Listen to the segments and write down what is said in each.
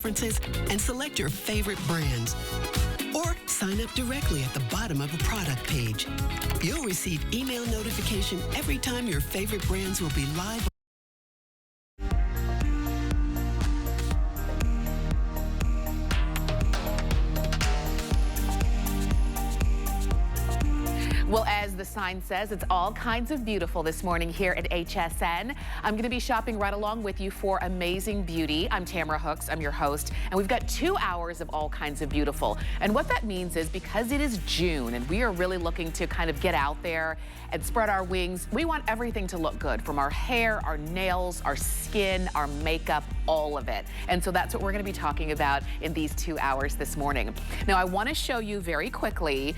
preferences and select your favorite brands. Or sign up directly at the bottom of a product page. You'll receive email notification every time your favorite brands will be live. Well, as the sign says, it's all kinds of beautiful this morning here at HSN. I'm going to be shopping right along with you for amazing beauty. I'm Tamara Hooks, I'm your host, and we've got 2 hours of all kinds of beautiful. And what that means is because it is June and we are really looking to kind of get out there and spread our wings, we want everything to look good, from our hair, our nails, our skin, our makeup, all of it. And so that's what we're going to be talking about in these 2 hours this morning. Now, I want to show you very quickly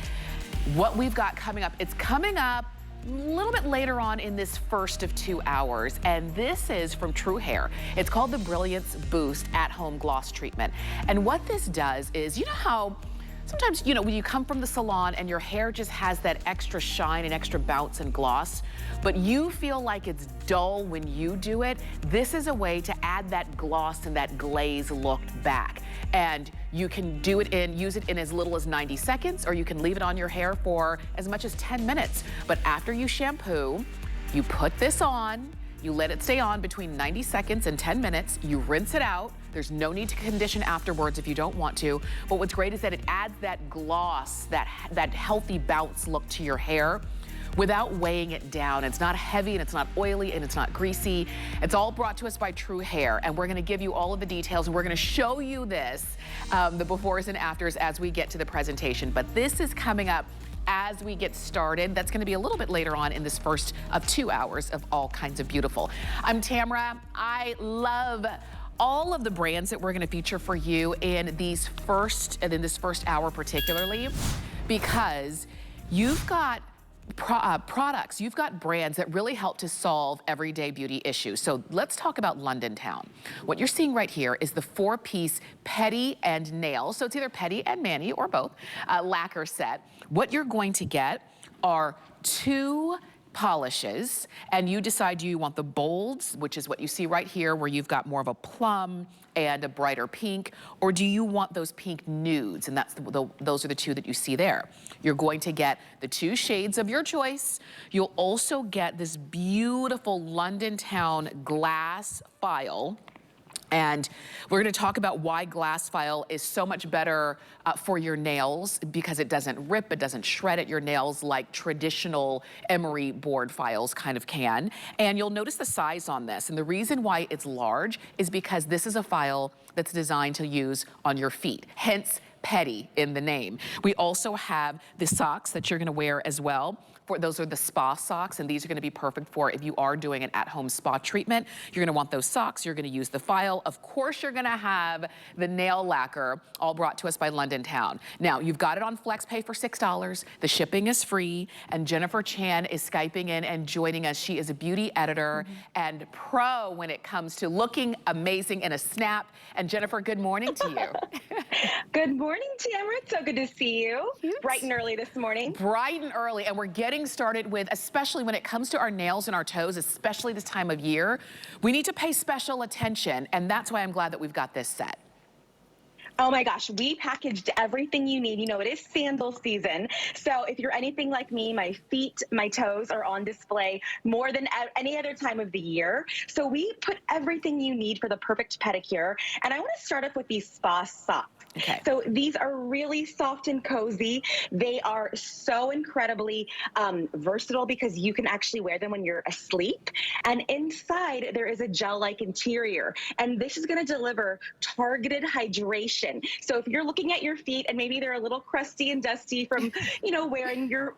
what we've got coming up. It's coming up a little bit later on in this first of 2 hours, and this is from True Hair. It's called the Brilliance Boost at-home gloss treatment. And what this does is, you know how sometimes, you know, when you come from the salon and your hair just has that extra shine and extra bounce and gloss, but you feel like it's dull when you do it, this is a way to add that gloss and that glaze look back. And you can do it use it in as little as 90 seconds, or you can leave it on your hair for as much as 10 minutes. But after you shampoo, you put this on, you let it stay on between 90 seconds and 10 minutes, you rinse it out. There's no need to condition afterwards if you don't want to. But what's great is that it adds that gloss, that healthy bounce look to your hair without weighing it down. It's not heavy and it's not oily and it's not greasy. It's all brought to us by True Hair, and we're gonna give you all of the details, and we're gonna show you this, the befores and afters as we get to the presentation. But this is coming up as we get started. That's gonna be a little bit later on in this first of 2 hours of all kinds of beautiful. I'm Tamara. I love all of the brands that we're gonna feature for you in this first hour particularly, because you've got products, you've got brands that really help to solve everyday beauty issues. So let's talk about London Town. What you're seeing right here is the 4-piece pedi and nail. So it's either pedi and mani or both, lacquer set. What you're going to get are 2 polishes, and you decide, do you want the bolds, which is what you see right here, where you've got more of a plum and a brighter pink, or do you want those pink nudes? And that's those are the 2 that you see there. You're going to get the 2 shades of your choice. You'll also get this beautiful London Town glass file. And we're gonna talk about why glass file is so much better for your nails, because it doesn't rip, it doesn't shred at your nails like traditional emery board files kind of can. And you'll notice the size on this. And the reason why it's large is because this is a file that's designed to use on your feet, hence pedi in the name. We also have the socks that you're gonna wear as well. Those are the spa socks, and these are gonna be perfect for if you are doing an at-home spa treatment. You're gonna want those socks, you're gonna use the file. Of course, you're gonna have the nail lacquer, all brought to us by London Town. Now, you've got it on FlexPay for $6. The shipping is free, and Jennifer Chan is Skyping in and joining us. She is a beauty editor and pro when it comes to looking amazing in a snap. And Jennifer, good morning to you. Good morning, Tamara. It's so good to see you. Bright and early this morning. Bright and early, and we're getting started with, especially when it comes to our nails and our toes, especially this time of year, we need to pay special attention, and that's why I'm glad that we've got this set. Oh my gosh, we packaged everything you need. You know, it is sandal season. So if you're anything like me, my feet, my toes are on display more than any other time of the year. So we put everything you need for the perfect pedicure. And I want to start off with these spa socks. Okay. So these are really soft and cozy. They are so incredibly versatile because you can actually wear them when you're asleep. And inside there is a gel-like interior. And this is going to deliver targeted hydration. So if you're looking at your feet and maybe they're a little crusty and dusty from, you know, wearing your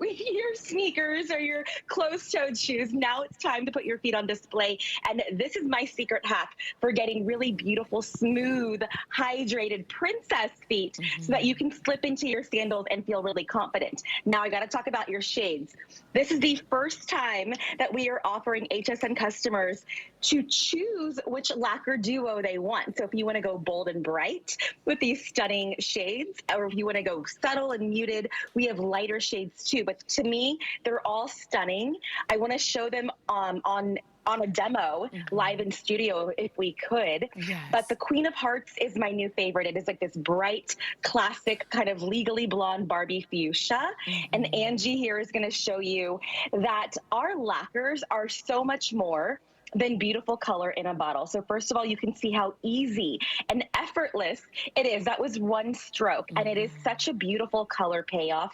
sneakers or your closed-toed shoes, now it's time to put your feet on display. And this is my secret hack for getting really beautiful, smooth, hydrated princess feet so that you can slip into your sandals and feel really confident. Now I got to talk about your shades. This is the first time that we are offering HSN customers to choose which lacquer duo they want. So if you want to go bold and bright with these stunning shades, or if you want to go subtle and muted, we have lighter shades too. But to me, they're all stunning. I want to show them on on a demo live in studio if we could. Yes. But the Queen of Hearts is my new favorite. It is like this bright, classic, kind of legally blonde Barbie fuchsia. And Angie here is going to show you that our lacquers are so much more than beautiful color in a bottle. So first of all, you can see how easy and effortless it is. That was one stroke, and it is such a beautiful color payoff.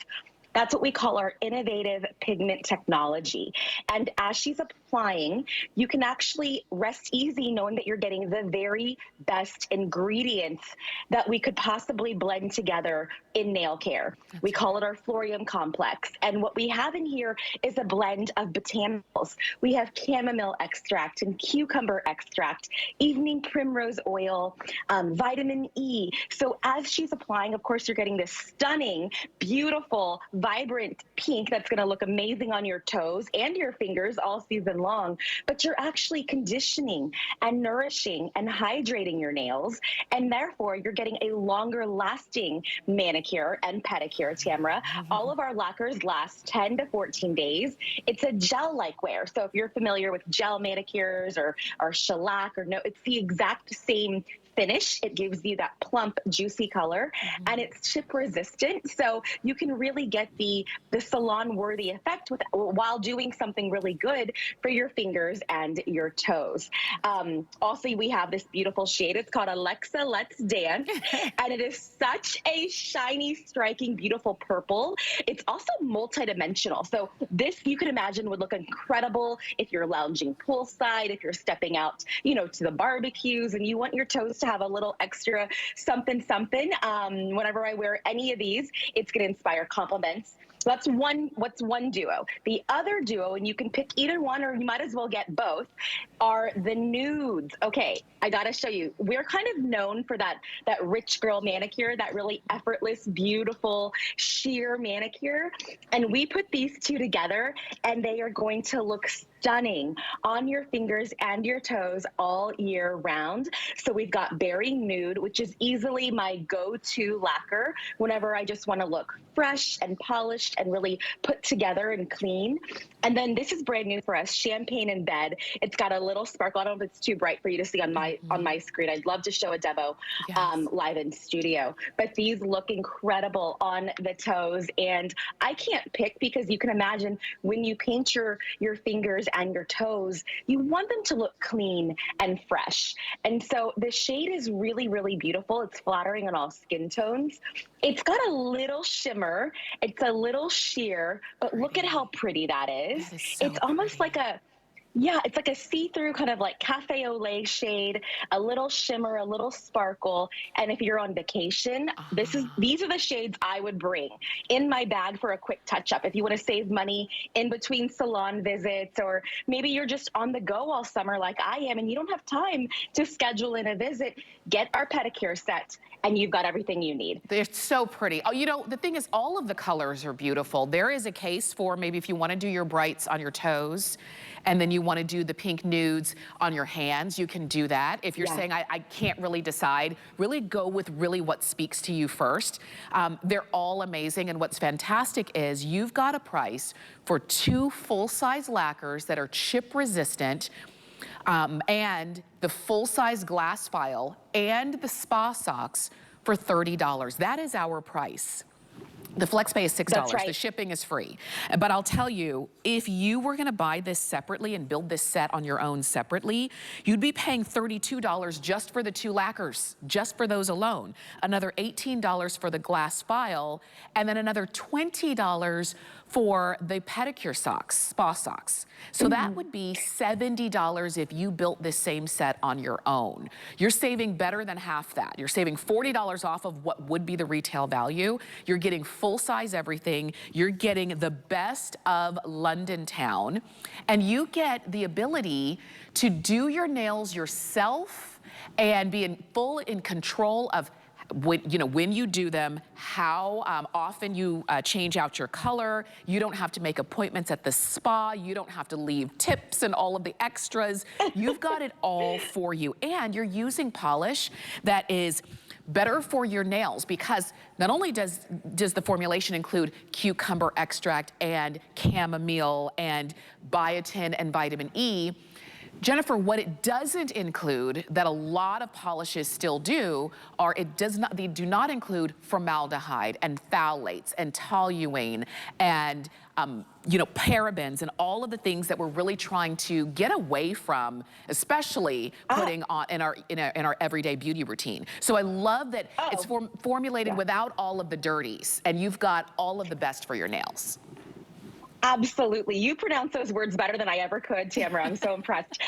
That's what we call our innovative pigment technology. And as she's applying, you can actually rest easy knowing that you're getting the very best ingredients that we could possibly blend together in nail care. We call it our Florium complex. And what we have in here is a blend of botanicals. We have chamomile extract and cucumber extract, evening primrose oil, vitamin E. So as she's applying, of course, you're getting this stunning, beautiful, vibrant pink that's going to look amazing on your toes and your fingers all season long, but you're actually conditioning and nourishing and hydrating your nails, and therefore you're getting a longer lasting manicure and pedicure, Tamara. All of our lacquers last 10 to 14 days. It's a gel-like wear, so if you're familiar with gel manicures or shellac or no, it's the exact same finish. It gives you that plump, juicy color, and it's chip resistant, so you can really get the salon-worthy effect while doing something really good for your fingers and your toes. Also, we have this beautiful shade. It's called Alexa Let's Dance, and it is such a shiny, striking, beautiful purple. It's also multidimensional, so this, you can imagine, would look incredible if you're lounging poolside, if you're stepping out, you know, to the barbecues, and you want your toes to have a little extra something. Whenever I wear any of these, it's going to inspire compliments. That's what's one duo. The other duo, and you can pick either one or you might as well get both, are the nudes. Okay, I gotta show you. We're kind of known for that rich girl manicure, that really effortless, beautiful, sheer manicure. And we put these two together and they are going to look stunning on your fingers and your toes all year round. So we've got Berry Nude, which is easily my go-to lacquer whenever I just want to look fresh and polished and really put together and clean. And then this is brand new for us, Champagne in Bed. It's got a little sparkle. I don't know if it's too bright for you to see on my screen. I'd love to show a demo live in studio. But these look incredible on the toes. And I can't pick because you can imagine when you paint your fingers and your toes, you want them to look clean and fresh. And so the shade is really, really beautiful. It's flattering on all skin tones. It's got a little shimmer. It's a little sheer, but look at how pretty that is. So it's almost like a, yeah, it's like a see-through kind of like cafe au lait shade, a little shimmer, a little sparkle. And if you're on vacation, these are the shades I would bring in my bag for a quick touch-up. If you want to save money in between salon visits, or maybe you're just on the go all summer like I am and you don't have time to schedule in a visit, get our pedicure set and you've got everything you need. They're so pretty. Oh, you know, the thing is, all of the colors are beautiful. There is a case for maybe if you want to do your brights on your toes, and then you want to do the pink nudes on your hands, you can do that. If you're saying, I can't really decide, really go with really what speaks to you first. They're all amazing, and what's fantastic is you've got a price for 2 full-size lacquers that are chip resistant, and the full-size glass file and the spa socks for $30. That is our price. The FlexPay is $6. That's right. The shipping is free. But I'll tell you, if you were gonna buy this separately and build this set on your own separately, you'd be paying $32 just for the 2 lacquers, just for those alone. Another $18 for the glass file, and then another $20 for the pedicure socks, spa socks. So that would be $70 if you built this same set on your own. You're saving better than half that. You're saving $40 off of what would be the retail value. You're getting full-size everything. You're getting the best of London town. And you get the ability to do your nails yourself and be in control of when you do them, how often you change out your color. You don't have to make appointments at the spa. You don't have to leave tips and all of the extras. You've got it all for you. And you're using polish that is better for your nails, because not only does the formulation include cucumber extract and chamomile and biotin and vitamin E, Jennifer, what it doesn't include, that a lot of polishes still do, are they do not include formaldehyde and phthalates and toluene and you know, parabens and all of the things that we're really trying to get away from, especially putting on in our everyday beauty routine. So I love that it's formulated without all of the dirties, and you've got all of the best for your nails. Absolutely. You pronounce those words better than I ever could, Tamara. I'm so impressed.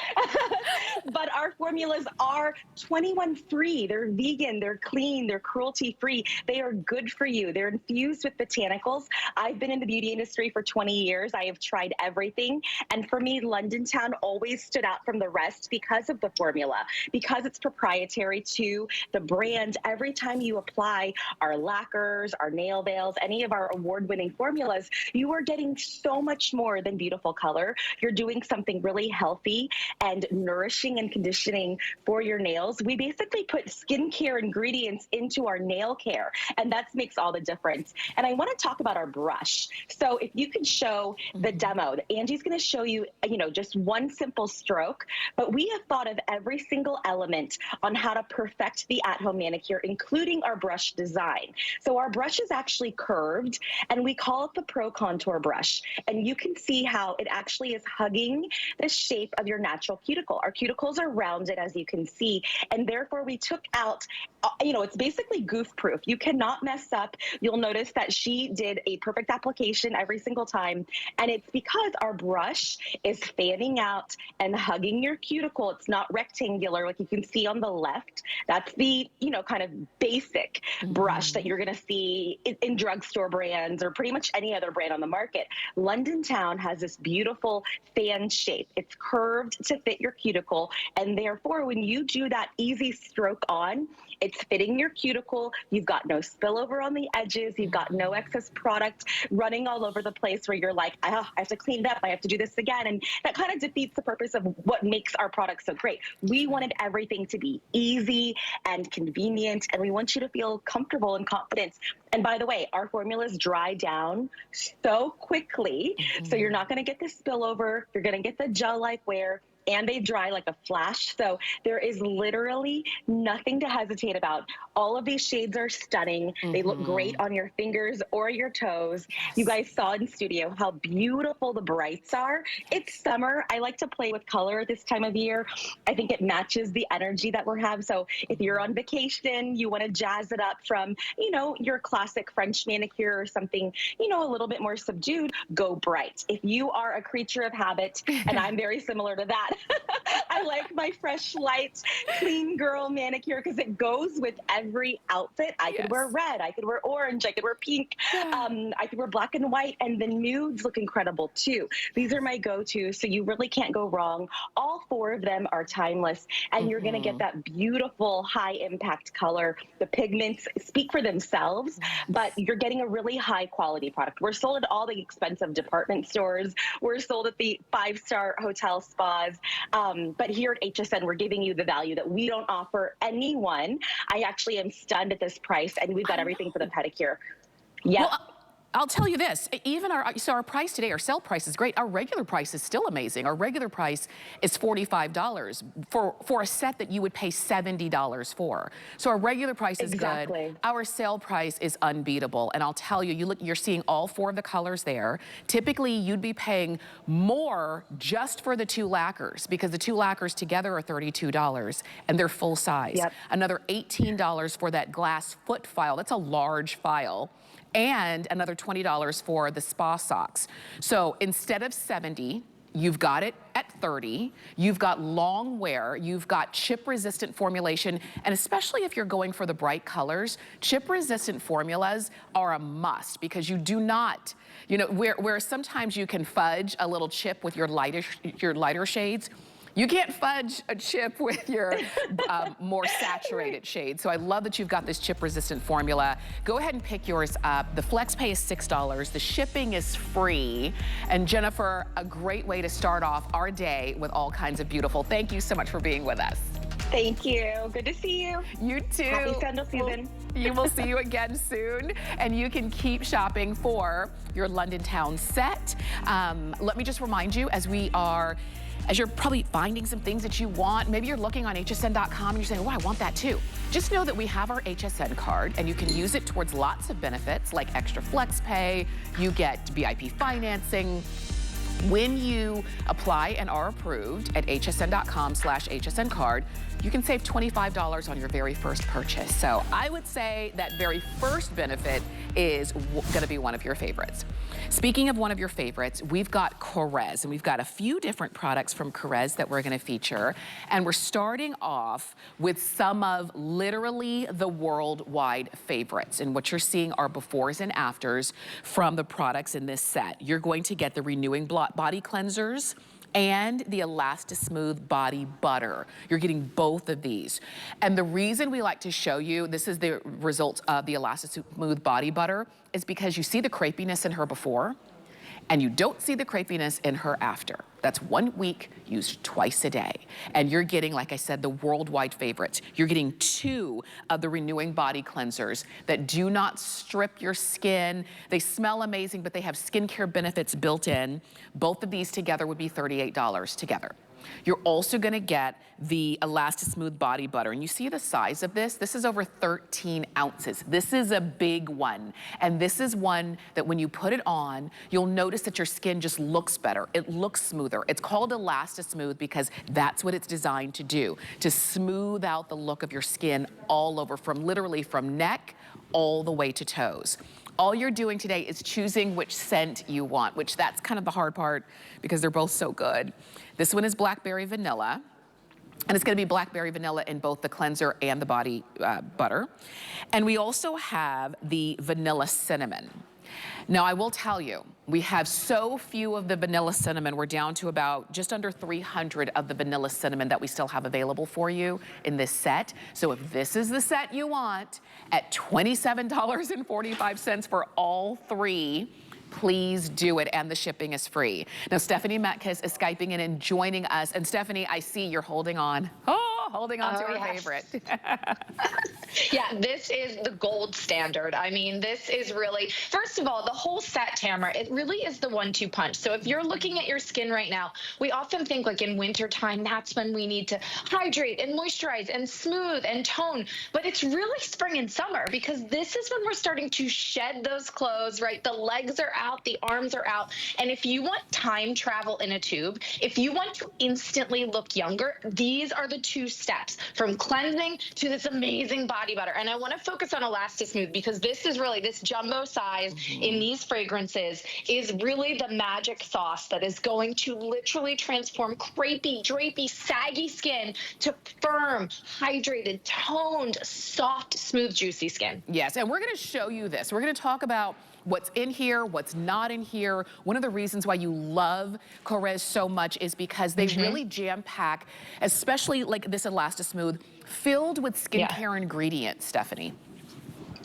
But our formulas are 21 free. They're vegan, they're clean, they're cruelty free. They are good for you. They're infused with botanicals. I've been in the beauty industry for 20 years. I have tried everything. And for me, London Town always stood out from the rest because of the formula, because it's proprietary to the brand. Every time you apply our lacquers, our nail veils, any of our award-winning formulas, you are getting so much more than beautiful color. You're doing something really healthy and nourishing and conditioning for your nails. We basically put skincare ingredients into our nail care, and that makes all the difference. And I want to talk about our brush. So if you could show the demo, Angie's going to show you, you know, just one simple stroke, but we have thought of every single element on how to perfect the at-home manicure, including our brush design. So our brush is actually curved, and we call it the Pro Contour brush. And you can see how it actually is hugging the shape of your natural cuticle. Our cuticles are rounded, as you can see, and therefore we took out, you know, it's basically goof proof. You cannot mess up. You'll notice that she did a perfect application every single time, and it's because our brush is fanning out and hugging your cuticle. It's not rectangular like you can see on the left. That's the, you know, kind of basic brush that you're going to see in drugstore brands or pretty much any other brand on the market. London Town has this beautiful fan shape. It's curved to fit your cuticle, and therefore when you do that easy stroke on, it's fitting your cuticle. You've got no spillover on the edges. You've got no excess product running all over the place where you're like, I have to clean it up. I have to do this again. And that kind of defeats the purpose of what makes our product so great. We wanted everything to be easy and convenient, and we want you to feel comfortable and confident. And by the way, our formulas dry down so quickly, so you're not going to get the spillover. You're going to get the gel-like wear, and they dry like a flash. So there is literally nothing to hesitate about. All of these shades are stunning. They look great on your fingers or your toes. You guys saw in studio how beautiful the brights are. It's summer. I like to play with color this time of year. I think it matches the energy that we're having. So if you're on vacation, you want to jazz it up from, you know, your classic French manicure or something, you know, a little bit more subdued, go bright. If you are a creature of habit, and I'm very similar to that, I like my fresh, light, clean girl manicure because it goes with every outfit. I could wear red, I could wear orange, I could wear pink, I could wear black and white, and the nudes look incredible too. These are my go-tos, so you really can't go wrong. All four of them are timeless, and you're gonna get that beautiful high impact color. The pigments speak for themselves, but you're getting a really high quality product. We're sold at all the expensive department stores. We're sold at the 5-star hotel spas. But here at HSN, we're giving you the value that we don't offer anyone. I actually am stunned at this price, and we've got everything for the pedicure. Yeah. Well, I'll tell you this, even our price today, our sale price is great. Our regular price is still amazing. Our regular price is $45 for a set that you would pay $70 for. So our regular price is good. Our sale price is unbeatable. And I'll tell you, you're seeing all four of the colors there. Typically, you'd be paying more just for the 2 lacquers, because the 2 lacquers together are $32 and they're full size. Another $18 for that glass foot file. That's a large file. And another $20 for the spa socks. So instead of $70, you've got it at $30. You've got long wear. You've got chip-resistant formulation. And especially if you're going for the bright colors, chip-resistant formulas are a must, because you do not, you know, where sometimes you can fudge a little chip with your lighter shades, you can't fudge a chip with your more saturated shade. So I love that you've got this chip-resistant formula. Go ahead and pick yours up. The flex pay is $6. The shipping is free. And Jennifer, a great way to start off our day with all kinds of beautiful. Thank you so much for being with us. Thank you. Good to see you. You too. Happy sandal season. You will see you again soon. And you can keep shopping for your London Town set. Let me just remind you, as we are as you're probably finding some things that you want, maybe you're looking on hsn.com and you're saying, oh, I want that too. Just know that we have our HSN card and you can use it towards lots of benefits like extra flex pay, you get VIP financing. When you apply and are approved at hsn.com/HSN card, you can save $25 on your very first purchase. So I would say that very first benefit is gonna be one of your favorites. Speaking of one of your favorites, we've got Korres, and we've got a few different products from Korres that we're gonna feature. And we're starting off with some of literally the worldwide favorites. And what you're seeing are befores and afters from the products in this set. You're going to get the renewing body cleansers and the Elastismooth body butter. You're getting both of these. And the reason we like to show you, this is the results of the Elastismooth body butter, is because you see the crepiness in her before, and you don't see the crepiness in her after. That's 1 week, used twice a day. And you're getting, like I said, the worldwide favorites. You're getting 2 of the renewing body cleansers that do not strip your skin. They smell amazing, but they have skincare benefits built in. Both of these together would be $38 together. You're also gonna get the Elastismooth body butter. And you see the size of this? This is over 13 ounces. This is a big one. And this is one that when you put it on, you'll notice that your skin just looks better. It looks smoother. It's called Elastismooth because that's what it's designed to do, to smooth out the look of your skin all over, from literally from neck all the way to toes. All you're doing today is choosing which scent you want, which that's kind of the hard part because they're both so good. This one is blackberry vanilla, and it's gonna be blackberry vanilla in both the cleanser and the body butter. And we also have the vanilla cinnamon. Now, I will tell you, we have so few of the vanilla cinnamon. We're down to about just under 300 of the vanilla cinnamon that we still have available for you in this set. So if this is the set you want, at $27.45 for all 3, please do it, and the shipping is free. Now, Stephanie Metcalf is Skyping in and joining us. And Stephanie, I see you're holding on. Oh, holding on to her favorite. Yeah, this is the gold standard. I mean, this is really, first of all, the whole set, Tamara, it really is the 1-2 punch. So if you're looking at your skin right now, we often think like in wintertime, that's when we need to hydrate and moisturize and smooth and tone. But it's really spring and summer, because this is when we're starting to shed those clothes, right? The legs are out, the arms are out. And if you want time travel in a tube, if you want to instantly look younger, these are the 2 steps, from cleansing to this amazing body butter. And I want to focus on Elastismooth because this is really, this jumbo size in these fragrances is really the magic sauce that is going to literally transform crepey, drapey, saggy skin to firm, hydrated, toned, soft, smooth, juicy skin. Yes, and we're going to show you this. We're going to talk about what's in here, what's not in here. One of the reasons why you love Korres so much is because they really jam-pack, especially like this Elastismooth, filled with skincare ingredients, Stephanie.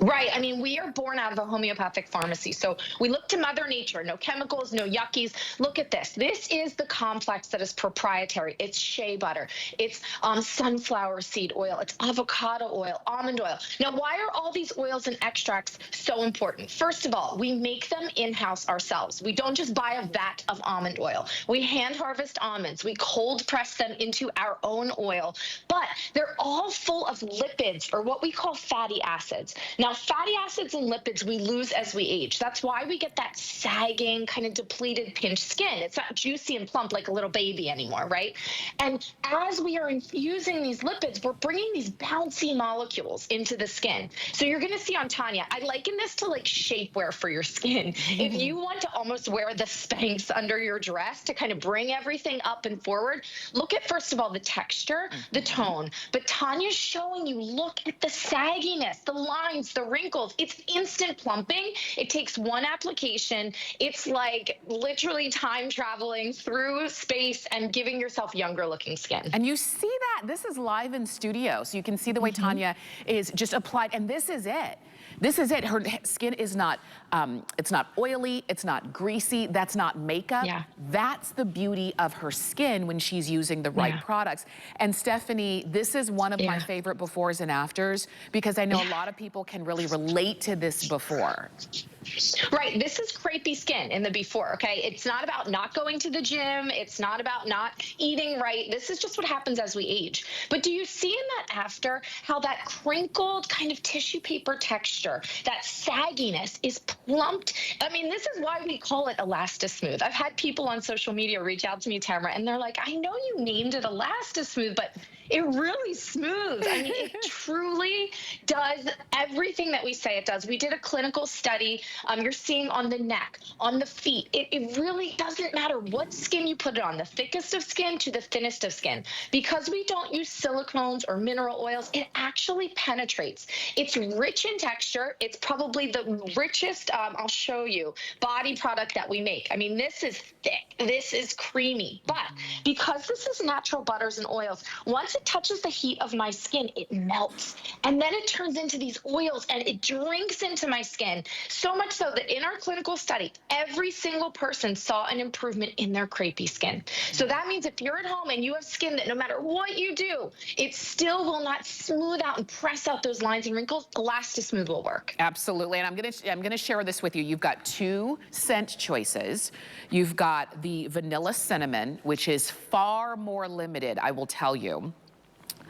Right. I mean, we are born out of a homeopathic pharmacy. So we look to Mother Nature, no chemicals, no yuckies. Look at this. This is the complex that is proprietary. It's shea butter. It's sunflower seed oil. It's avocado oil, almond oil. Now, why are all these oils and extracts so important? First of all, we make them in-house ourselves. We don't just buy a vat of almond oil. We hand harvest almonds. We cold press them into our own oil, but they're all full of lipids, or what we call fatty acids. Now, fatty acids and lipids we lose as we age. That's why we get that sagging, kind of depleted, pinched skin. It's not juicy and plump like a little baby anymore, right? And as we are infusing these lipids, we're bringing these bouncy molecules into the skin. So you're going to see on Tanya, I liken this to like shapewear for your skin. If you want to almost wear the Spanx under your dress to kind of bring everything up and forward, look at, first of all, the texture, the tone. But Tanya's showing you, look at the sagginess, the lines, the wrinkles. It's instant plumping. It takes one application. It's like literally time traveling through space and giving yourself younger looking skin. And you see that this is live in studio, so you can see the way Tanya is just applied, and this is it. This is it. Her skin is not, it's not oily, it's not greasy, that's not makeup. Yeah. That's the beauty of her skin when she's using the right products. And Stephanie, this is one of my favorite befores and afters, because I know a lot of people can really relate to this before. Right. This is crepey skin in the before, okay? It's not about not going to the gym. It's not about not eating right. This is just what happens as we age. But do you see in that after how that crinkled kind of tissue paper texture, that sagginess is plumped? I mean, this is why we call it Elastismooth. I've had people on social media reach out to me, Tamara, and they're like, I know you named it Elastismooth, but it really smooths. I mean, it truly does everything that we say it does. We did a clinical study. You're seeing on the neck, on the feet. It really doesn't matter what skin you put it on, the thickest of skin to the thinnest of skin. Because we don't use silicones or mineral oils, it actually penetrates. It's rich in texture. It's probably the richest, I'll show you, body product that we make. I mean, this is thick. This is creamy. But because this is natural butters and oils, once it touches the heat of my skin, it melts. And then it turns into these oils and it drinks into my skin. So much so that in our clinical study, every single person saw an improvement in their crepey skin. So that means if you're at home and you have skin that no matter what you do, it still will not smooth out and press out those lines and wrinkles, Elastismooth will work. Absolutely, and I'm gonna share this with you. You've got 2 scent choices. You've got the vanilla cinnamon, which is far more limited, I will tell you.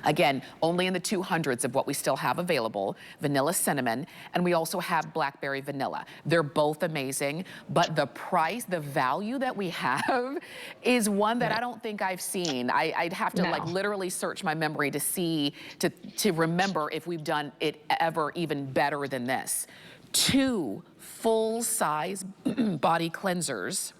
Again, only in the 200s of what we still have available, vanilla cinnamon, and we also have blackberry vanilla. They're both amazing, but the price, the value that we have is one that I don't think I've seen. I'd have to like literally search my memory to see, to remember if we've done it ever even better than this. 2 full-size body cleansers,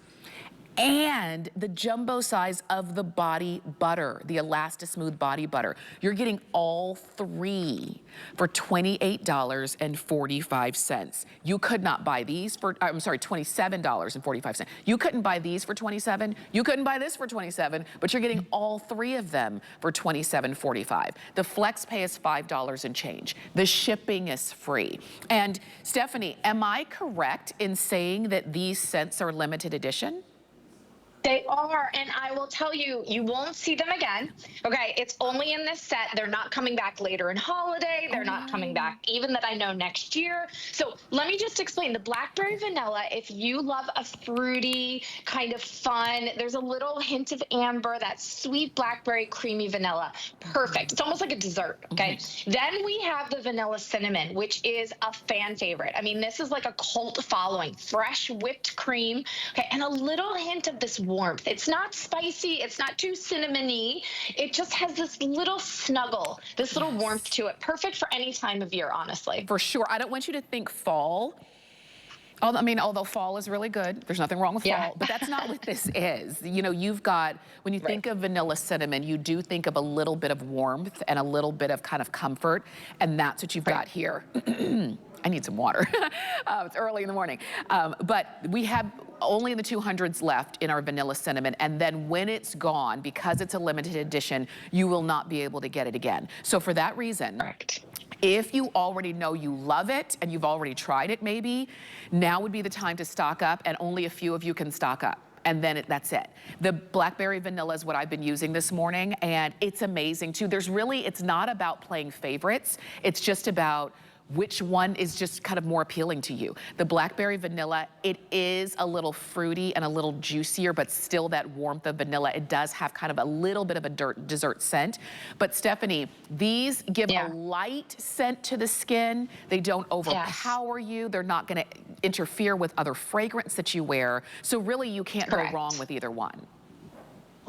and the jumbo size of the body butter, the Elastismooth body butter. You're getting all 3 for $28.45. You could not buy these for, I'm sorry, $27.45. You couldn't buy these for $27. You couldn't buy this for $27, but you're getting all 3 of them for $27.45. The flex pay is $5 and change. The shipping is free. And Stephanie, am I correct in saying that these scents are limited edition? They are, and I will tell you, you won't see them again. Okay, it's only in this set. They're not coming back later in holiday. They're not coming back even that I know next year. So let me just explain. The blackberry vanilla, if you love a fruity, kind of fun, there's a little hint of amber, that sweet blackberry creamy vanilla. Perfect. It's almost like a dessert, okay? Then we have the vanilla cinnamon, which is a fan favorite. I mean, this is like a cult following. Fresh whipped cream, okay, and a little hint of this warmth. It's not spicy. It's not too cinnamony. It just has this little snuggle, this little warmth to it. Perfect for any time of year, honestly. For sure. I don't want you to think fall. I mean, although fall is really good, there's nothing wrong with fall, but that's not what this is. You know, you've got, when you think of vanilla cinnamon, you do think of a little bit of warmth and a little bit of kind of comfort, and that's what you've got here. I need some water. It's early in the morning. But we have only in the 200s left in our vanilla cinnamon, and then when it's gone, because it's a limited edition, you will not be able to get it again. So for that reason, if you already know you love it and you've already tried it maybe, now would be the time to stock up, and only a few of you can stock up. And then that's it. The blackberry vanilla is what I've been using this morning, and it's amazing too. There's really, it's not about playing favorites. It's just about which one is just kind of more appealing to you. The blackberry vanilla, it is a little fruity and a little juicier, but still that warmth of vanilla. It does have kind of a little bit of a dessert scent. But Stephanie, these give a light scent to the skin. They don't overpower you. They're not gonna interfere with other fragrance that you wear. So really you can't go wrong with either one.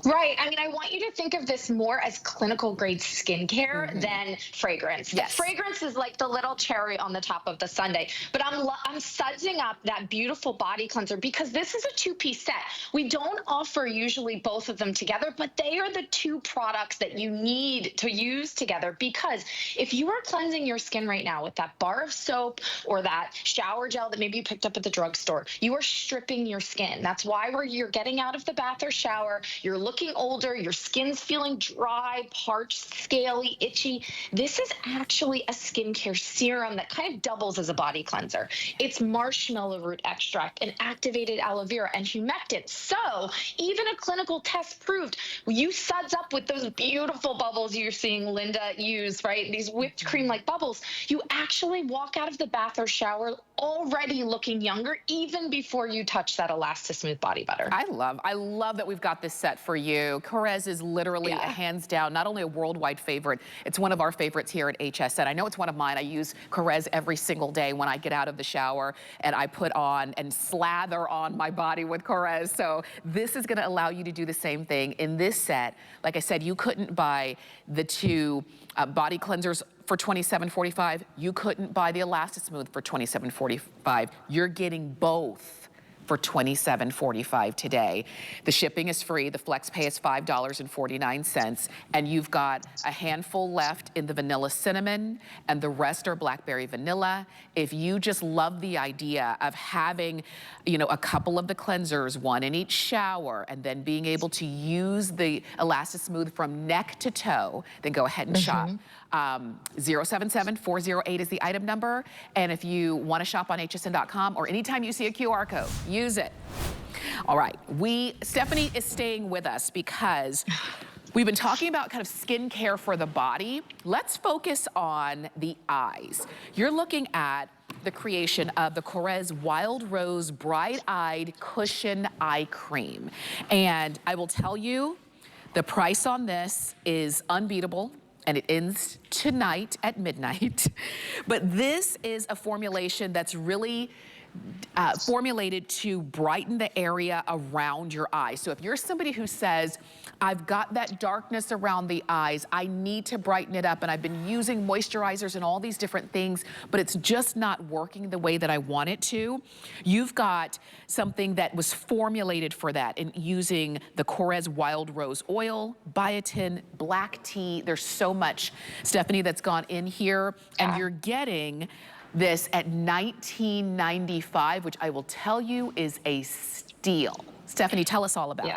Right. I mean, I want you to think of this more as clinical grade skincare than fragrance. Yes. Fragrance is like the little cherry on the top of the sundae. But I'm sudsing up that beautiful body cleanser because this is a 2-piece set. We don't offer usually both of them together, but they are the 2 products that you need to use together, because if you are cleansing your skin right now with that bar of soap or that shower gel that maybe you picked up at the drugstore, you are stripping your skin. That's why you're getting out of the bath or shower, you're looking older, your skin's feeling dry, parched, scaly, itchy, this is actually a skincare serum that kind of doubles as a body cleanser. It's marshmallow root extract and activated aloe vera and humectant. So even a clinical test proved you suds up with those beautiful bubbles you're seeing Linda use, right? These whipped cream like bubbles. You actually walk out of the bath or shower already looking younger, even before you touch that Elastismooth body butter. I love that we've got this set for you. Korres is literally hands down, not only a worldwide favorite, it's one of our favorites here at HSN. I know it's one of mine. I use Korres every single day when I get out of the shower and I put on and slather on my body with Korres. So this is gonna allow you to do the same thing. In this set, like I said, you couldn't buy the two body cleansers for $27.45. You couldn't buy the Elastismooth for $27.45. You're getting both for $27.45 today. The shipping is free. The flex pay is $5.49. And you've got a handful left in the vanilla cinnamon and the rest are blackberry vanilla. If you just love the idea of having, you know, a couple of the cleansers, one in each shower, and then being able to use the Elastismooth from neck to toe, then go ahead and shop. 077408 is the item number. And if you want to shop on hsn.com or anytime you see a QR code, use it. All right, Stephanie is staying with us because we've been talking about kind of skincare for the body. Let's focus on the eyes. You're looking at the creation of the Korres Wild Rose Bright Eyed Cushion Eye Cream. And I will tell you, the price on this is unbeatable. And it ends tonight at midnight. But this is a formulation that's really formulated to brighten the area around your eyes. So if you're somebody who says, I've got that darkness around the eyes, I need to brighten it up, and I've been using moisturizers and all these different things, but it's just not working the way that I want it to, you've got something that was formulated for that in using the Korres Wild Rose Oil, biotin, black tea. There's so much, Stephanie, that's gone in here, and you're getting this at $19.95, which I will tell you is a steal. Stephanie, tell us all about it.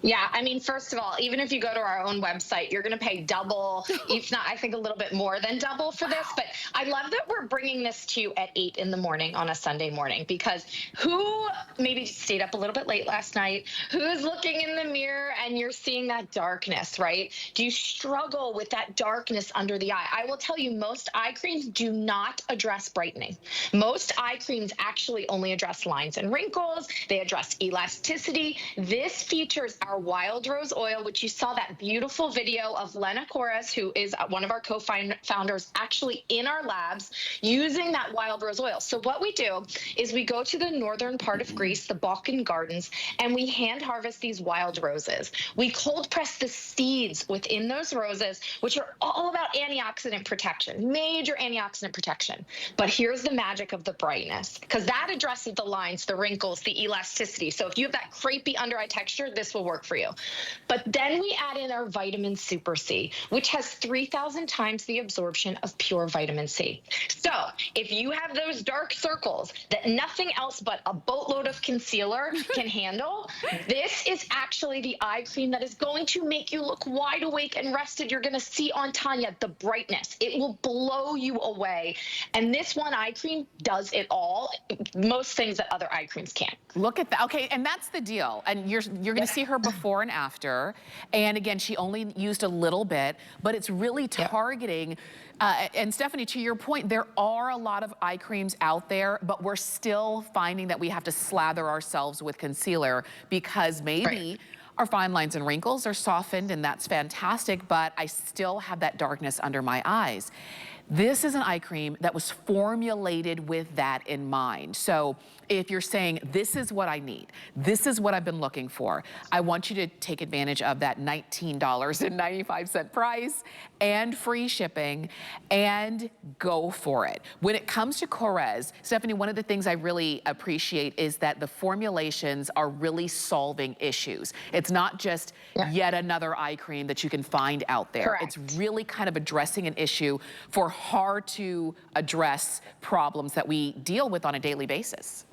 Yeah, I mean, first of all, even if you go to our own website, you're going to pay double, if not, I think a little bit more than double for this. But I love that we're bringing this to you at 8 in the morning on a Sunday morning, because who maybe stayed up a little bit late last night, who's looking in the mirror and you're seeing that darkness, right? Do you struggle with that darkness under the eye? I will tell you, most eye creams do not address brightening. Most eye creams actually only address lines and wrinkles. They address elasticity. This features our Wild Rose Oil, which you saw that beautiful video of Lena Korres, who is one of our co-founders, actually in our labs using that Wild Rose Oil. So what we do is we go to the northern part of Greece, the Balkan Gardens, and we hand harvest these wild roses. We cold press the seeds within those roses, which are all about antioxidant protection, major antioxidant protection. But here's the magic of the brightness, because that addresses the lines, the wrinkles, the elasticity. So if you have that crepey under eye texture, this will work for you. But then we add in our vitamin Super C, which has 3,000 times the absorption of pure vitamin C. So if you have those dark circles that nothing else but a boatload of concealer can handle, this is actually the eye cream that is going to make you look wide awake and rested. You're going to see on Tanya the brightness. It will blow you away. And this one eye cream does it all. Most things that other eye creams can't. Look at that. Okay, and that's the deal. And you're going to see her before and after. And again, she only used a little bit, but it's really targeting. And Stephanie, to your point, there are a lot of eye creams out there, but we're still finding that we have to slather ourselves with concealer because maybe our fine lines and wrinkles are softened, and that's fantastic, but I still have that darkness under my eyes. This is an eye cream that was formulated with that in mind. So if you're saying, this is what I need, this is what I've been looking for, I want you to take advantage of that $19.95 price and free shipping and go for it. When it comes to Korres, Stephanie, one of the things I really appreciate is that the formulations are really solving issues. It's not just yet another eye cream that you can find out there. Correct. It's really kind of addressing an issue for hard to address problems that we deal with on a daily basis.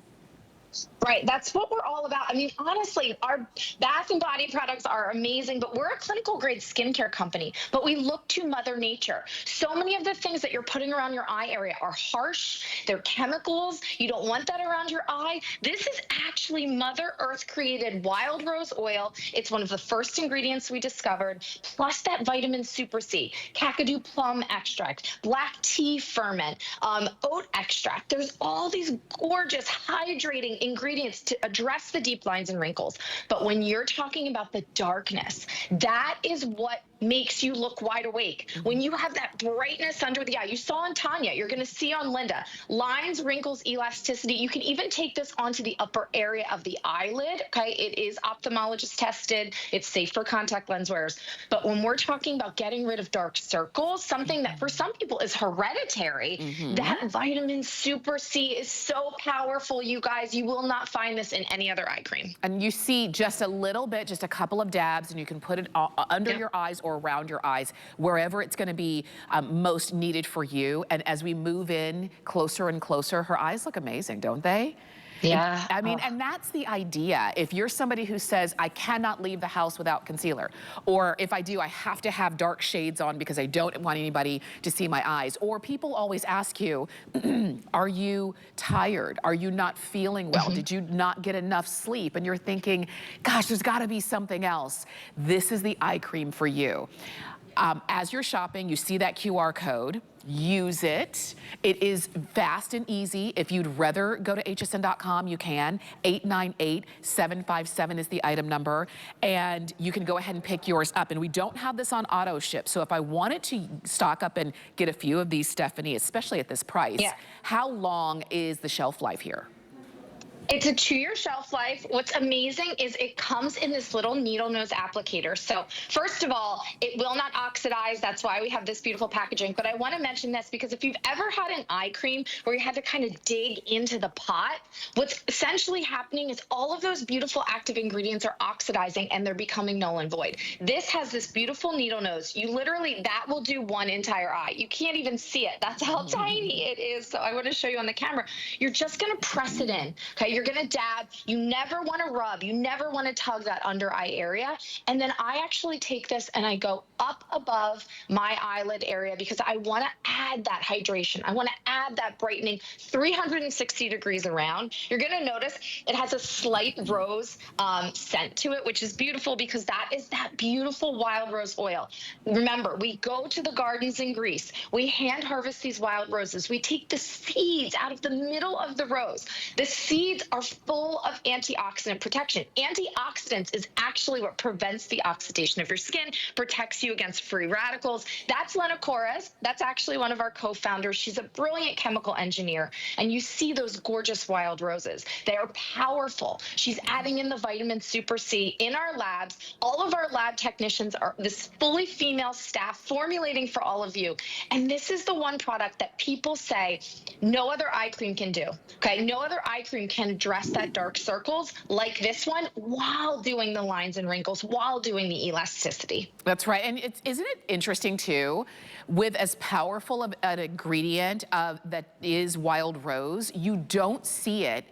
Right, that's what we're all about. I mean, honestly, our bath and body products are amazing, but we're a clinical grade skincare company, but we look to Mother Nature. So many of the things that you're putting around your eye area are harsh, they're chemicals, you don't want that around your eye. This is actually Mother Earth created wild rose oil. It's one of the first ingredients we discovered, plus that vitamin Super C, Kakadu plum extract, black tea ferment, oat extract. There's all these gorgeous hydrating ingredients to address the deep lines and wrinkles. But when you're talking about the darkness, that is what makes you look wide awake. When you have that brightness under the eye, you saw on Tanya, you're going to see on Linda, lines, wrinkles, elasticity. You can even take this onto the upper area of the eyelid. Okay, it is ophthalmologist tested. It's safe for contact lens wearers. But when we're talking about getting rid of dark circles, something that for some people is hereditary, that vitamin Super C is so powerful, you guys. You will not find this in any other eye cream. And you see just a little bit, just a couple of dabs, and you can put it under your eyes or around your eyes, wherever it's going to be most needed for you. And as we move in closer and closer, her eyes look amazing, don't they? Yeah. I mean, and that's the idea. If you're somebody who says, I cannot leave the house without concealer, or if I do, I have to have dark shades on because I don't want anybody to see my eyes, or people always ask you, are you tired? Are you not feeling well? Did you not get enough sleep? And you're thinking, gosh, there's gotta be something else. This is the eye cream for you. As you're shopping, you see that QR code. Use it. It is fast and easy. If you'd rather go to hsn.com, you can. 898-757 is the item number. And you can go ahead and pick yours up. And we don't have this on auto ship. So if I wanted to stock up and get a few of these, Stephanie, especially at this price, how long is the shelf life here? It's a 2-year shelf life. What's amazing is it comes in this little needle nose applicator. So first of all, it will not oxidize. That's why we have this beautiful packaging. But I want to mention this because if you've ever had an eye cream where you had to kind of dig into the pot, what's essentially happening is all of those beautiful active ingredients are oxidizing and they're becoming null and void. This has this beautiful needle nose. You literally, that will do one entire eye. You can't even see it. That's how tiny it is. So I want to show you on the camera. You're just going to press it in. Okay. You're going to dab. You never want to rub. You never want to tug that under eye area. And then I actually take this and I go up above my eyelid area because I want to add that hydration. I want to add that brightening 360 degrees around. You're going to notice it has a slight rose scent to it, which is beautiful because that is that beautiful wild rose oil. Remember, we go to the gardens in Greece. We hand harvest these wild roses. We take the seeds out of the middle of the rose. The seeds are full of antioxidant protection. Antioxidants is actually what prevents the oxidation of your skin, protects you against free radicals. That's Korres. That's actually one of our co-founders. She's a brilliant chemical engineer. And you see those gorgeous wild roses. They are powerful. She's adding in the vitamin Super C in our labs. All of our lab technicians are this fully female staff formulating for all of you. And this is the one product that people say no other eye cream can do. Okay, no other eye cream can address that dark circles like this one while doing the lines and wrinkles, while doing the elasticity. That's right. And isn't it interesting too, with as powerful of an ingredient that is wild rose, you don't see it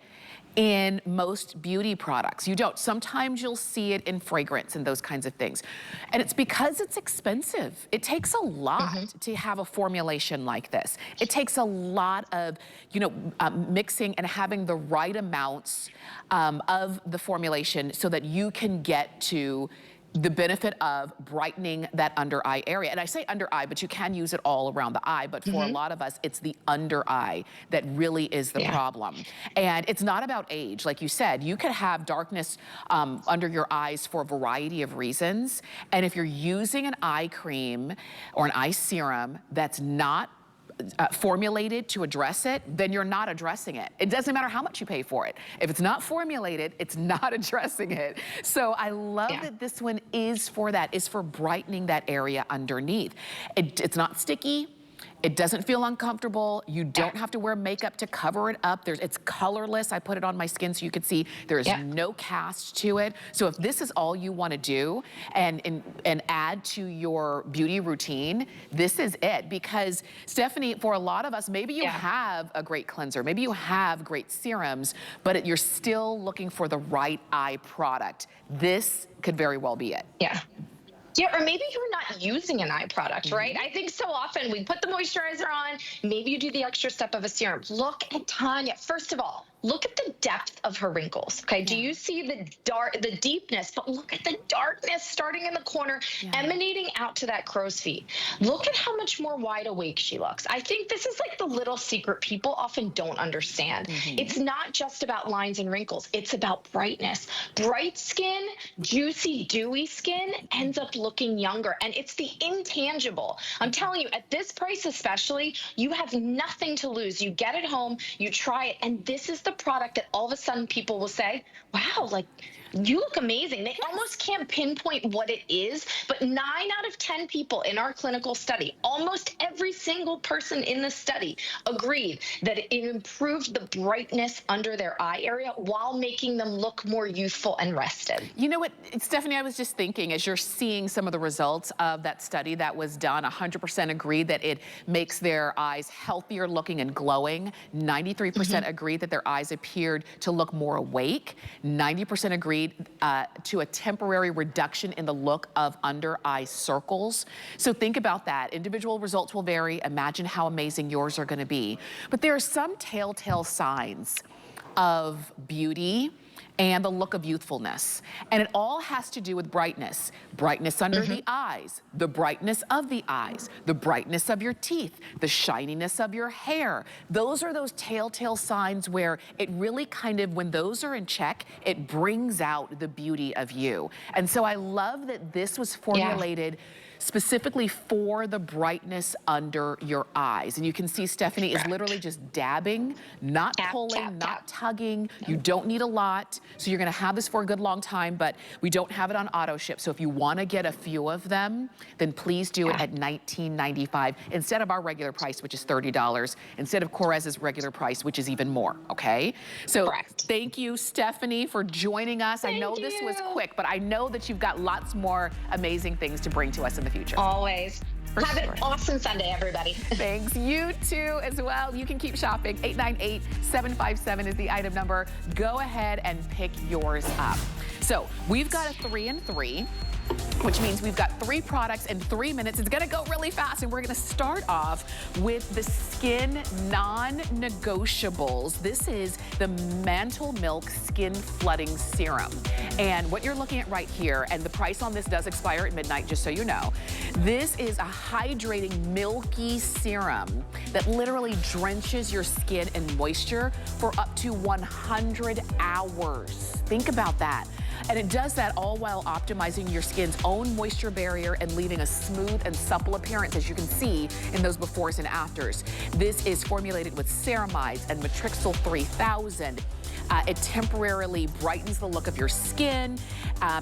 in most beauty products. You don't. Sometimes you'll see it in fragrance and those kinds of things. And it's because it's expensive. It takes a lot to have a formulation like this. It takes a lot of, mixing and having the right amounts of the formulation so that you can get to the benefit of brightening that under eye area. And I say under eye, but you can use it all around the eye. But for a lot of us, it's the under eye that really is the problem. And it's not about age. Like you said, you could have darkness under your eyes for a variety of reasons. And if you're using an eye cream or an eye serum that's not formulated to address it, then you're not addressing it. It doesn't matter how much you pay for it. If it's not formulated, it's not addressing it. So I love that this one is for that, is for brightening that area underneath. It's not sticky. It doesn't feel uncomfortable. You don't have to wear makeup to cover it up. It's colorless. I put it on my skin so you could see there is no cast to it. So if this is all you want to do and add to your beauty routine, this is it. Because Stephanie, for a lot of us, maybe you have a great cleanser, maybe you have great serums, but you're still looking for the right eye product. This could very well be it. Yeah, or maybe you're not using an eye product, right? I think so often we put the moisturizer on, maybe you do the extra step of a serum. Look at Tanya. First of all, look at the depth of her wrinkles, okay? Do you see the deepness? But look at the darkness starting in the corner, emanating out to that crow's feet. Look at how much more wide awake she looks. I think this is like the little secret people often don't understand. It's not just about lines and wrinkles. It's about brightness. Bright skin, juicy, dewy skin ends up looking younger, and it's the intangible. I'm telling you, at this price especially, you have nothing to lose. You get it home, you try it, and this is the product that all of a sudden people will say, wow, like, you look amazing. They almost can't pinpoint what it is, but 9 out of 10 people in our clinical study, almost every single person in the study agreed that it improved the brightness under their eye area while making them look more youthful and rested. You know what, Stephanie, I was just thinking, as you're seeing some of the results of that study that was done, 100% agreed that it makes their eyes healthier looking and glowing. 93% agreed that their eyes appeared to look more awake. 90% agreed to a temporary reduction in the look of under eye circles. So think about that. Individual results will vary. Imagine how amazing yours are going to be. But there are some telltale signs of beauty and the look of youthfulness. And it all has to do with brightness. Brightness under the eyes, the brightness of the eyes, the brightness of your teeth, the shininess of your hair. Those are those telltale signs where it really kind of, when those are in check, it brings out the beauty of you. And so I love that this was formulated specifically for the brightness under your eyes. And you can see Stephanie is literally just dabbing, not pulling, not tugging. You don't need a lot. So you're gonna have this for a good long time, but we don't have it on auto ship. So if you wanna get a few of them, then please do it at $19.95 instead of our regular price, which is $30, instead of Korres's regular price, which is even more, okay? So thank you, Stephanie, for joining us. I know this was quick, but I know that you've got lots more amazing things to bring to us in the future. Always. Have an awesome Sunday, everybody. Thanks. You too as well. You can keep shopping. 898-757 is the item number. Go ahead and pick yours up. So we've got a 3 and 3. Which means we've got 3 products in 3 minutes. It's gonna go really fast, and we're gonna start off with the skin non-negotiables. This is the Mantle Milk Skin Flooding Serum. And what you're looking at right here, and the price on this does expire at midnight, just so you know. This is a hydrating, milky serum that literally drenches your skin in moisture for up to 100 hours. Think about that. And it does that all while optimizing your skin's own moisture barrier and leaving a smooth and supple appearance, as you can see in those befores and afters. This is formulated with ceramides and Matrixyl 3000. It temporarily brightens the look of your skin.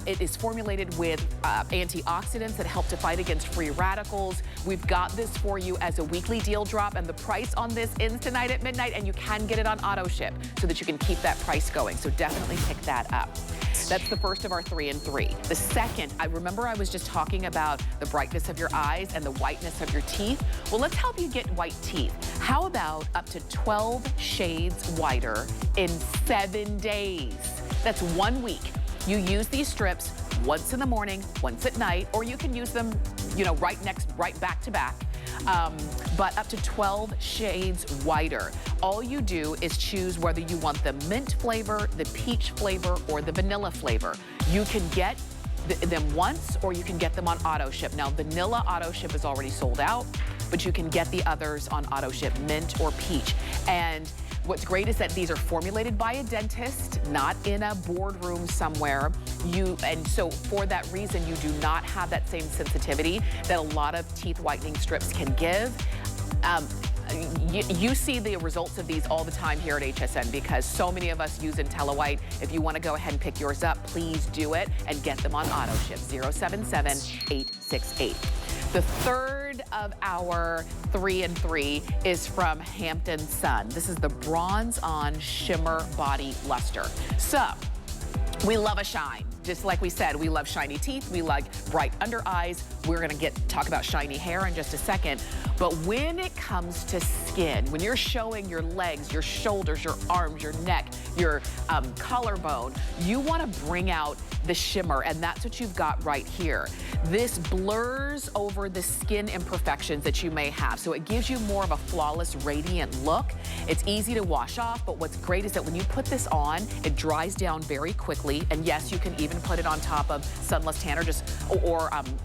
It is formulated with antioxidants that help to fight against free radicals. We've got this for you as a weekly deal drop, and the price on this ends tonight at midnight, and you can get it on auto ship so that you can keep that price going. So definitely pick that up. That's the first of our 3 and 3. The second, I remember I was just talking about the brightness of your eyes and the whiteness of your teeth. Well, let's help you get white teeth. How about up to 12 shades whiter in 7 days? That's 1 week. You use these strips once in the morning, once at night, or you can use them, you know, right back to back. But up to 12 shades whiter. All you do is choose whether you want the mint flavor, the peach flavor, or the vanilla flavor. You can get them once, or you can get them on auto ship. Now, vanilla auto ship is already sold out, but you can get the others on auto ship, mint or peach. And what's great is that these are formulated by a dentist, not in a boardroom somewhere. And so for that reason, you do not have that same sensitivity that a lot of teeth whitening strips can give. You see the results of these all the time here at HSN because so many of us use IntelliWhite. If you want to go ahead and pick yours up, please do it and get them on auto ship, 077-868. The third of our 3 and 3 is from Hampton Sun. This is the Bronze On Shimmer Body Luster. So, we love a shine. Just like we said, we love shiny teeth, we like bright under eyes. We're gonna talk about shiny hair in just a second. But when it comes to skin, when you're showing your legs, your shoulders, your arms, your neck, your collarbone, you wanna bring out the shimmer, and that's what you've got right here. This blurs over the skin imperfections that you may have, so it gives you more of a flawless, radiant look. It's easy to wash off, but what's great is that when you put this on, it dries down very quickly, and yes, you can even put it on top of sunless tanner,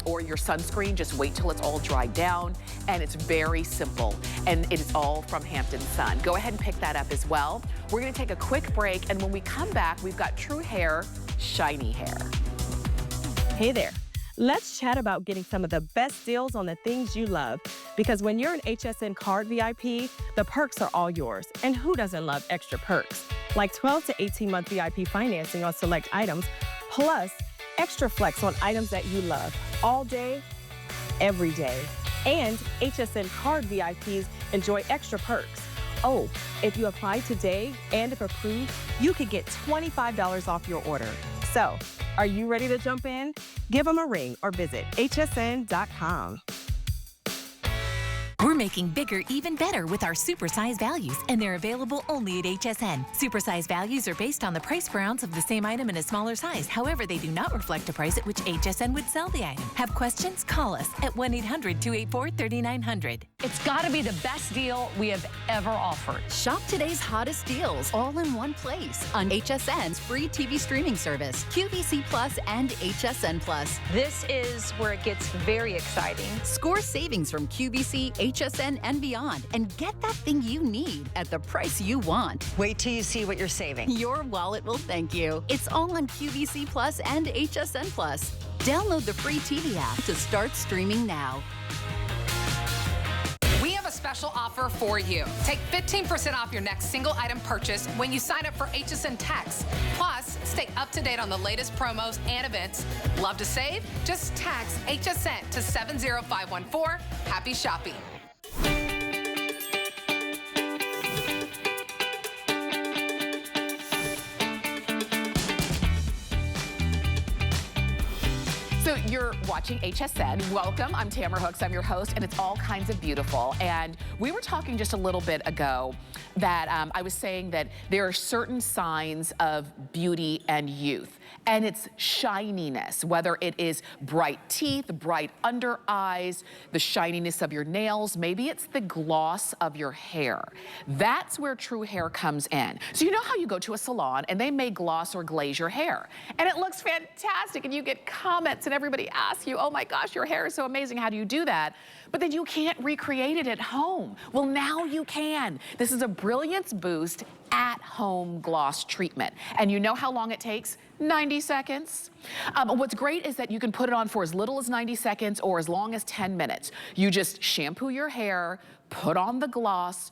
or your sunscreen. Just wait till it's all dried down, and it's very simple, and it is all from Hampton Sun. Go ahead and pick that up as well. We're gonna take a quick break, and when we come back, we've got True Hair, shiny hair. Hey there. Let's chat about getting some of the best deals on the things you love. Because when you're an HSN card VIP, the perks are all yours. And who doesn't love extra perks? Like 12 to 18-month VIP financing on select items, plus extra flex on items that you love all day, every day. And HSN card VIPs enjoy extra perks. Oh, if you apply today and if approved, you could get $25 off your order. So, are you ready to jump in? Give them a ring or visit hsn.com. We're making bigger even better with our supersize values, and they're available only at HSN. Supersize values are based on the price per ounce of the same item in a smaller size. However, they do not reflect a price at which HSN would sell the item. Have questions? Call us at 1-800-284-3900. It's got to be the best deal we have ever offered. Shop today's hottest deals all in one place on HSN's free TV streaming service, QVC Plus and HSN Plus. This is where it gets very exciting. Score savings from QVC, HSN, and beyond, and get that thing you need at the price you want. Wait till you see what you're saving. Your wallet will thank you. It's all on QVC Plus and HSN Plus. Download the free TV app to start streaming now. We have a special offer for you. Take 15% off your next single item purchase when you sign up for HSN Text. Plus, stay up to date on the latest promos and events. Love to save? Just text HSN to 70514. Happy shopping. So you're watching HSN. Welcome. I'm Tamara Hooks. I'm your host, and it's all kinds of beautiful. And we were talking just a little bit ago that I was saying that there are certain signs of beauty and youth, and it's shininess, whether it is bright teeth, bright under eyes, the shininess of your nails, maybe it's the gloss of your hair. That's where True Hair comes in. So you know how you go to a salon and they may gloss or glaze your hair, and it looks fantastic, and you get comments and everybody asks you, oh my gosh, your hair is so amazing, how do you do that? But then you can't recreate it at home. Well, now you can. This is a Brilliance Boost at-home gloss treatment. And you know how long it takes? 90 seconds. What's great is that you can put it on for as little as 90 seconds or as long as 10 minutes. You just shampoo your hair, put on the gloss,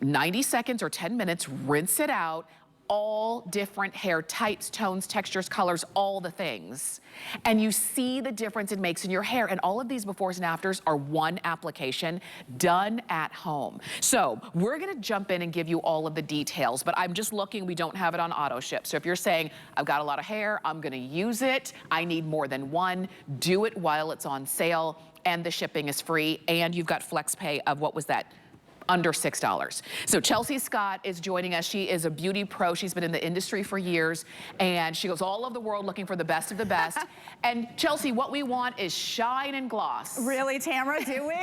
90 seconds or 10 minutes, rinse it out, all different hair types, tones, textures, colors, all the things. And you see the difference it makes in your hair. And all of these befores and afters are one application done at home. So we're gonna jump in and give you all of the details, but I'm just looking, we don't have it on auto ship. So if you're saying, I've got a lot of hair, I'm gonna use it, I need more than one, do it while it's on sale, and the shipping is free, and you've got flex pay of, what was that? Under $6. So Chelsea Scott is joining us. She is a beauty pro. She's been in the industry for years, and she goes all over the world looking for the best of the best. And Chelsea, what we want is shine and gloss. Really, Tamara, do we?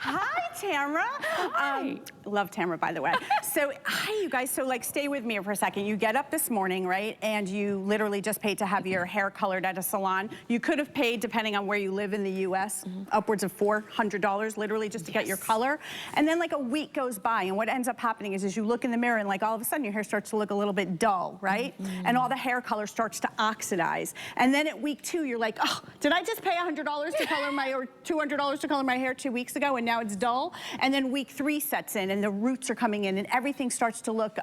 Hi, Tamara. Hi. Love Tamara, by the way. So, hi, you guys. So, like, stay with me for a second. You get up this morning, right, and you literally just paid to have your hair colored at a salon. You could have paid, depending on where you live in the U.S., upwards of $400, literally, just to get your color. And then, like, a week goes by, and what ends up happening is you look in the mirror, and, like, all of a sudden, your hair starts to look a little bit dull, right? And all the hair color starts to oxidize. And then at week 2, you're like, oh, did I just pay $100 to color my, or $200 to color my hair 2 weeks ago? And and now it's dull. And then week 3 sets in and the roots are coming in and everything starts to look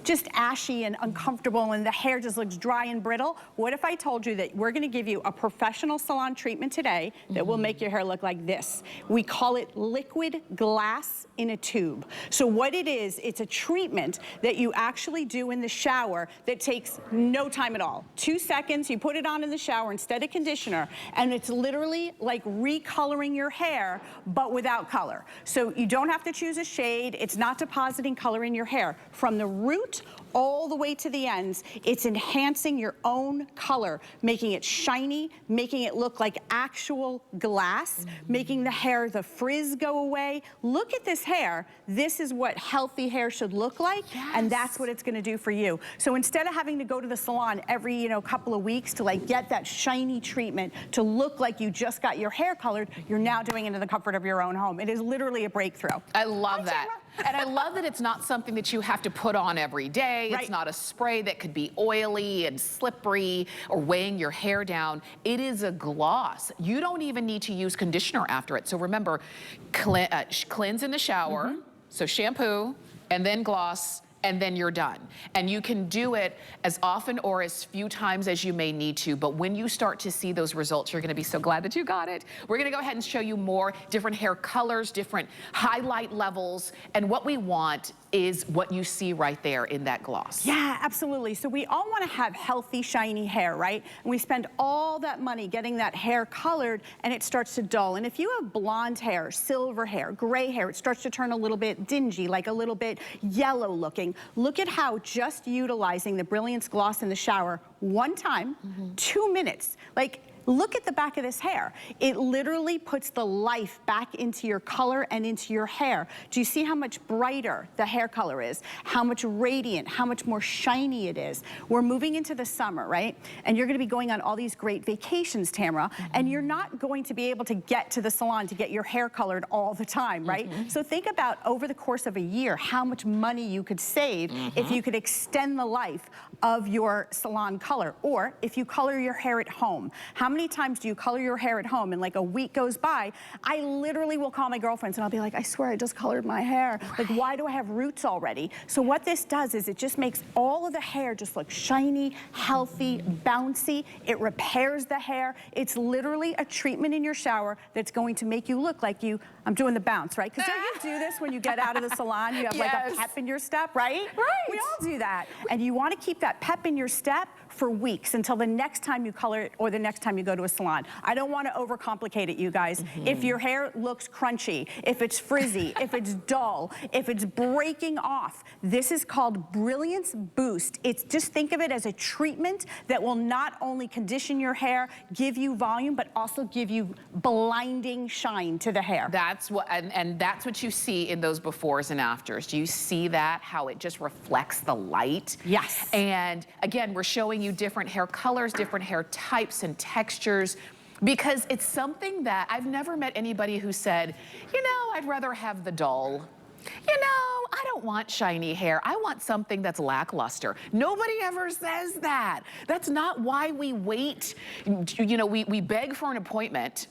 just ashy and uncomfortable and the hair just looks dry and brittle. What if I told you that we're gonna give you a professional salon treatment today that will make your hair look like this? We call it liquid glass in a tube. So what it is, it's a treatment that you actually do in the shower that takes no time at all. 2 seconds, you put it on in the shower instead of conditioner, and it's literally like recoloring your hair, but without color. So you don't have to choose a shade. It's not depositing color in your hair. From the root all the way to the ends, it's enhancing your own color, making it shiny, making it look like actual glass, making the hair, the frizz go away. Look at this hair. This is what healthy hair should look like, and that's what it's gonna do for you. So instead of having to go to the salon every, couple of weeks to like get that shiny treatment to look like you just got your hair colored, you're now doing it in the comfort of your own home. It is literally a breakthrough. I love that. And I love that it's not something that you have to put on every day. Right. It's not a spray that could be oily and slippery or weighing your hair down. It is a gloss. You don't even need to use conditioner after it. So remember, cleanse in the shower, so shampoo, and then gloss, and then you're done. And you can do it as often or as few times as you may need to, but when you start to see those results, you're gonna be so glad that you got it. We're gonna go ahead and show you more different hair colors, different highlight levels, and what we want is what you see right there in that gloss. Yeah, absolutely. So we all want to have healthy, shiny hair, right? And we spend all that money getting that hair colored and it starts to dull. And if you have blonde hair, silver hair, gray hair, it starts to turn a little bit dingy, like a little bit yellow looking. Look at how just utilizing the Brilliance Gloss in the shower one time, 2 minutes, like look at the back of this hair. It literally puts the life back into your color and into your hair. Do you see how much brighter the hair color is? How much radiant, how much more shiny it is? We're moving into the summer, right? And you're gonna be going on all these great vacations, Tamara, and you're not going to be able to get to the salon to get your hair colored all the time, right? So think about over the course of a year, how much money you could save if you could extend the life of your salon color, or if you color your hair at home. How many times do you color your hair at home and like a week goes by? I literally will call my girlfriends and I'll be like, I swear I just colored my hair. Like, why do I have roots already? So what this does is it just makes all of the hair just look shiny, healthy, bouncy. It repairs the hair. It's literally a treatment in your shower that's going to make you look like you, I'm doing the bounce, right? Because don't you do this when you get out of the salon? You have like a pep in your step, right? Right. We all do that. And you want to keep that pep in your step for weeks until the next time you color it or the next time you go to a salon. I don't want to overcomplicate it, you guys. If your hair looks crunchy, if it's frizzy, if it's dull, if it's breaking off, this is called Brilliance Boost. It's just think of it as a treatment that will not only condition your hair, give you volume, but also give you blinding shine to the hair. That's what, and that's what you see in those befores and afters. Do you see that, how it just reflects the light? Yes. And again, we're showing you different hair colors, different hair types and textures, because it's something that I've never met anybody who said, I'd rather have the dull. I don't want shiny hair. I want something that's lackluster. Nobody ever says that. That's not why we wait. We beg for an appointment.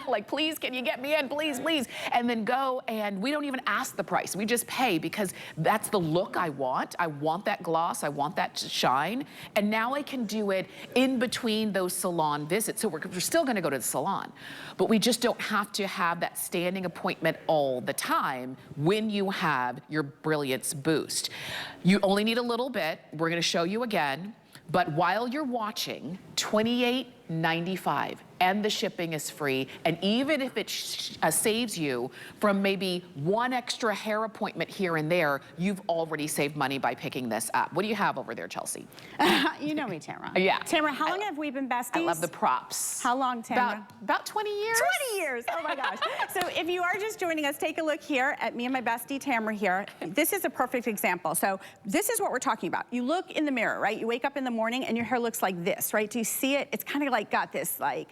Like, please, can you get me in? Please, please. And then go, and we don't even ask the price. We just pay because that's the look I want. I want that gloss. I want that shine. And now I can do it in between those salon visits. So we're still going to go to the salon, but we just don't have to have that standing appointment all the time when you have your Brilliance Boost. You only need a little bit. We're going to show you again, but while you're watching, $28.95, and the shipping is free. And even if it saves you from maybe one extra hair appointment here and there, you've already saved money by picking this up. What do you have over there, Chelsea? You know me, Tamara. Yeah. Tamara, how long have we been besties? I love the props. How long, Tamara? About 20 years. 20 years, oh my gosh. So if you are just joining us, take a look here at me and my bestie, Tamara here. This is a perfect example. So this is what we're talking about. You look in the mirror, right? You wake up in the morning and your hair looks like this, right? Do you see it? It's kind of like got this like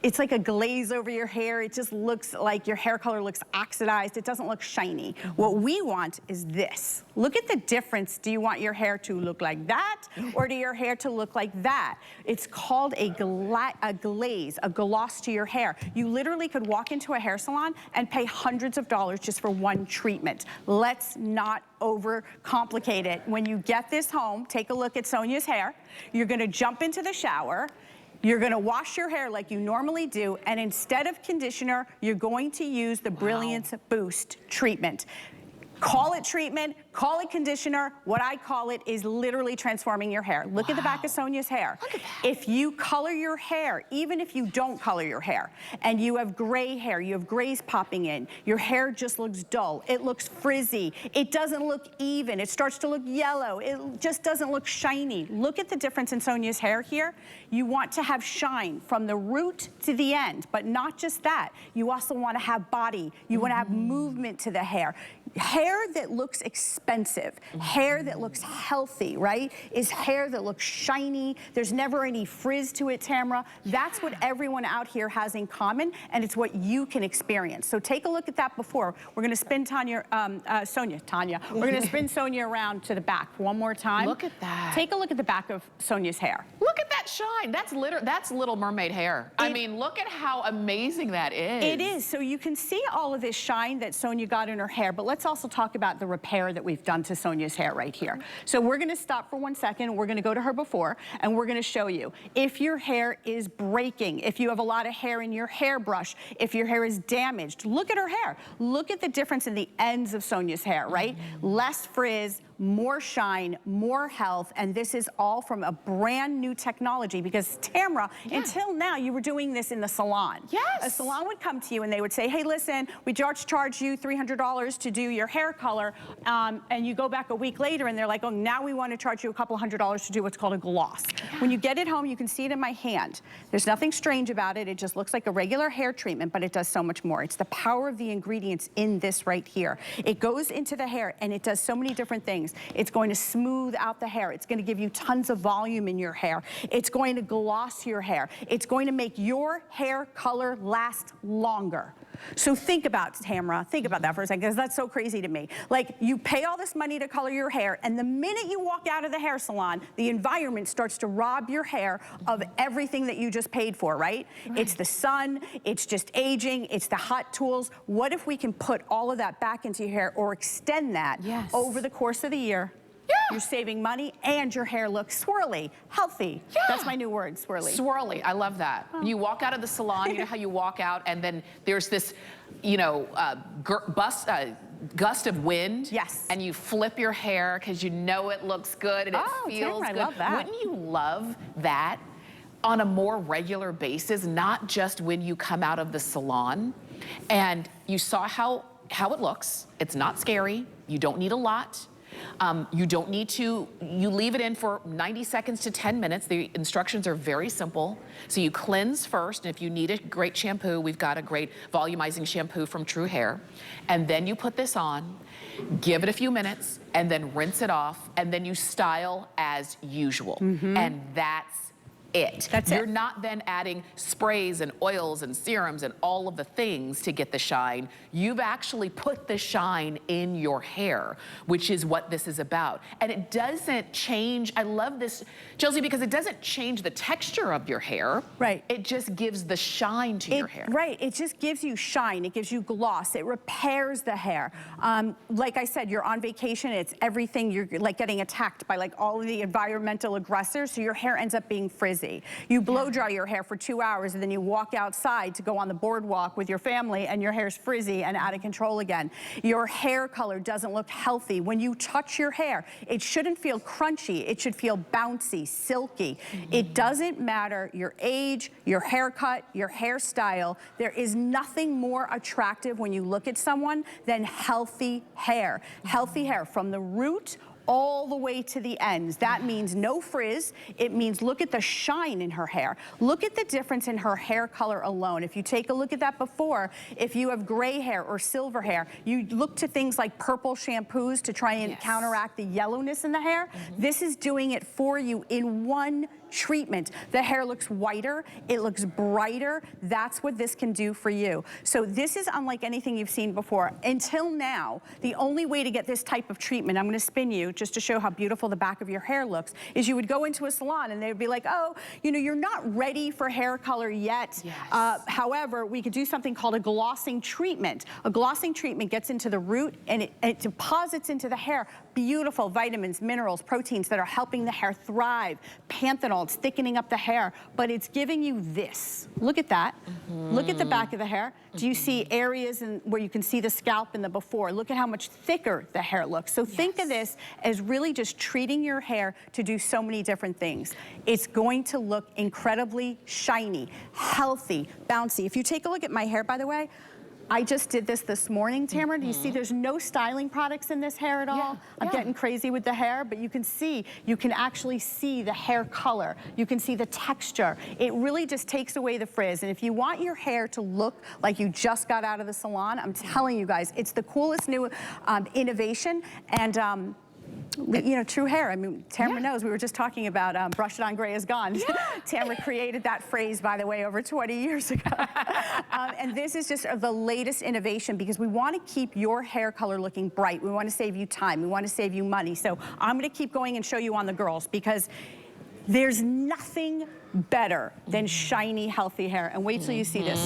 It's like a glaze over your hair. It just looks like your hair color looks oxidized. It doesn't look shiny. What we want is this. Look at the difference. Do you want your hair to look like that, or do your hair to look like that? It's called a glaze, a gloss to your hair. You literally could walk into a hair salon and pay hundreds of dollars just for one treatment. Let's not overcomplicate it. When you get this home, take a look at Sonia's hair. You're gonna jump into the shower. You're gonna wash your hair like you normally do, and instead of conditioner, you're going to use the Brilliance Boost treatment. Call it treatment, call it conditioner. What I call it is literally transforming your hair. Look at the back of Sonia's hair. Look at that. If you color your hair, even if you don't color your hair, and you have gray hair, you have grays popping in, your hair just looks dull, it looks frizzy, it doesn't look even, it starts to look yellow, it just doesn't look shiny. Look at the difference in Sonia's hair here. You want to have shine from the root to the end, but not just that. You also want to have body. You want to have movement to the hair. Hair that looks expensive, hair that looks healthy, right, is hair that looks shiny. There's never any frizz to it, Tamara. That's what everyone out here has in common, and it's what you can experience. So take a look at that before. We're going to spin Tanya. We're going to spin Sonia around to the back one more time. Look at that. Take a look at the back of Sonia's hair. Look at that shine. That's Little Mermaid hair. I mean, look at how amazing that is. It is. So you can see all of this shine that Sonia got in her hair, but let's also talk about the repair that we've done to Sonia's hair right here. So we're gonna stop for 1 second. We're gonna go to her before, and we're gonna show you. If your hair is breaking, if you have a lot of hair in your hairbrush, if your hair is damaged, look at her hair. Look at the difference in the ends of Sonia's hair, right? Less frizz, more shine, more health, and this is all from a brand new technology, because Tamara, until now, you were doing this in the salon. Yes. A salon would come to you and they would say, hey, listen, we charge you $300 to do your hair color, and you go back a week later and they're like, oh, now we want to charge you a couple $100s to do what's called a gloss. When you get it home, you can see it in my hand. There's nothing strange about it. It just looks like a regular hair treatment, but it does so much more. It's the power of the ingredients in this right here. It goes into the hair and it does so many different things. It's going to smooth out the hair. It's going to give you tons of volume in your hair. It's going to gloss your hair. It's going to make your hair color last longer. So think about, Tamara, think about that for a second, because that's so crazy to me. Like, you pay all this money to color your hair, and the minute you walk out of the hair salon, the environment starts to rob your hair of everything that you just paid for, right? It's the sun, it's just aging, it's the hot tools. What if we can put all of that back into your hair, or extend that over the course of the year? You're saving money and your hair looks swirly, healthy. That's my new word, swirly. Swirly, I love that. Oh. You walk out of the salon, you know how you walk out and then there's this, you know, gust of wind. Yes. And you flip your hair because you know it looks good and it feels good. I love that. Wouldn't you love that on a more regular basis, not just when you come out of the salon? And you saw how it looks. It's not scary. You don't need a lot. You don't need to, you leave it in for 90 seconds to 10 minutes. The instructions are very simple. So you cleanse first, and if you need a great shampoo, we've got a great volumizing shampoo from True Hair. And then you put this on, give it a few minutes, and then rinse it off, and then you style as usual. And that's it. You're not then adding sprays and oils and serums and all of the things to get the shine. You've actually put the shine in your hair, which is what this is about. And it doesn't change, I love this, Chelsea, because it doesn't change the texture of your hair. Right. It just gives the shine to your hair. Right, it just gives you shine, it gives you gloss, it repairs the hair. Like I said, you're on vacation, it's everything, you're like getting attacked by like all of the environmental aggressors, so your hair ends up being frizzy. You blow dry your hair for 2 hours and then you walk outside to go on the boardwalk with your family and your hair's frizzy and out of control again. Your hair color doesn't look healthy. When you touch your hair, it shouldn't feel crunchy. It should feel bouncy, silky. It doesn't matter your age, your haircut, your hairstyle. There is nothing more attractive when you look at someone than healthy hair. Healthy hair from the root all the way to the ends. That means no frizz. It means look at the shine in her hair. Look at the difference in her hair color alone. If you take a look at that before, if you have gray hair or silver hair, you look to things like purple shampoos to try and counteract the yellowness in the hair. This is doing it for you in one treatment. The hair looks whiter, it looks brighter. That's what this can do for you. So this is unlike anything you've seen before. Until now, the only way to get this type of treatment, I'm gonna spin you just to show how beautiful the back of your hair looks, is you would go into a salon and they would be like, oh, you know, you're not ready for hair color yet. Yes. However, we could do something called a glossing treatment. A glossing treatment gets into the root and it deposits into the hair beautiful vitamins, minerals, proteins that are helping the hair thrive. Panthenol, it's thickening up the hair, but it's giving you this. Look at that. Look at the back of the hair. Do you see areas where you can see the scalp in the before? Look at how much thicker the hair looks. So think of this as really just treating your hair to do so many different things. It's going to look incredibly shiny, healthy, bouncy. If you take a look at my hair, by the way, I just did this morning, Tamara. Do you see there's no styling products in this hair at all? I'm getting crazy with the hair, but you can see, you can actually see the hair color. You can see the texture. It really just takes away the frizz. And if you want your hair to look like you just got out of the salon, I'm telling you guys, it's the coolest new innovation. And you know, true hair. I mean, Tamara knows. We were just talking about brush it on, gray is gone. Tamara created that phrase, by the way, over 20 years ago. And this is just the latest innovation because we want to keep your hair color looking bright. We want to save you time. We want to save you money. So I'm going to keep going and show you on the girls because there's nothing better than shiny, healthy hair. And wait till you see this.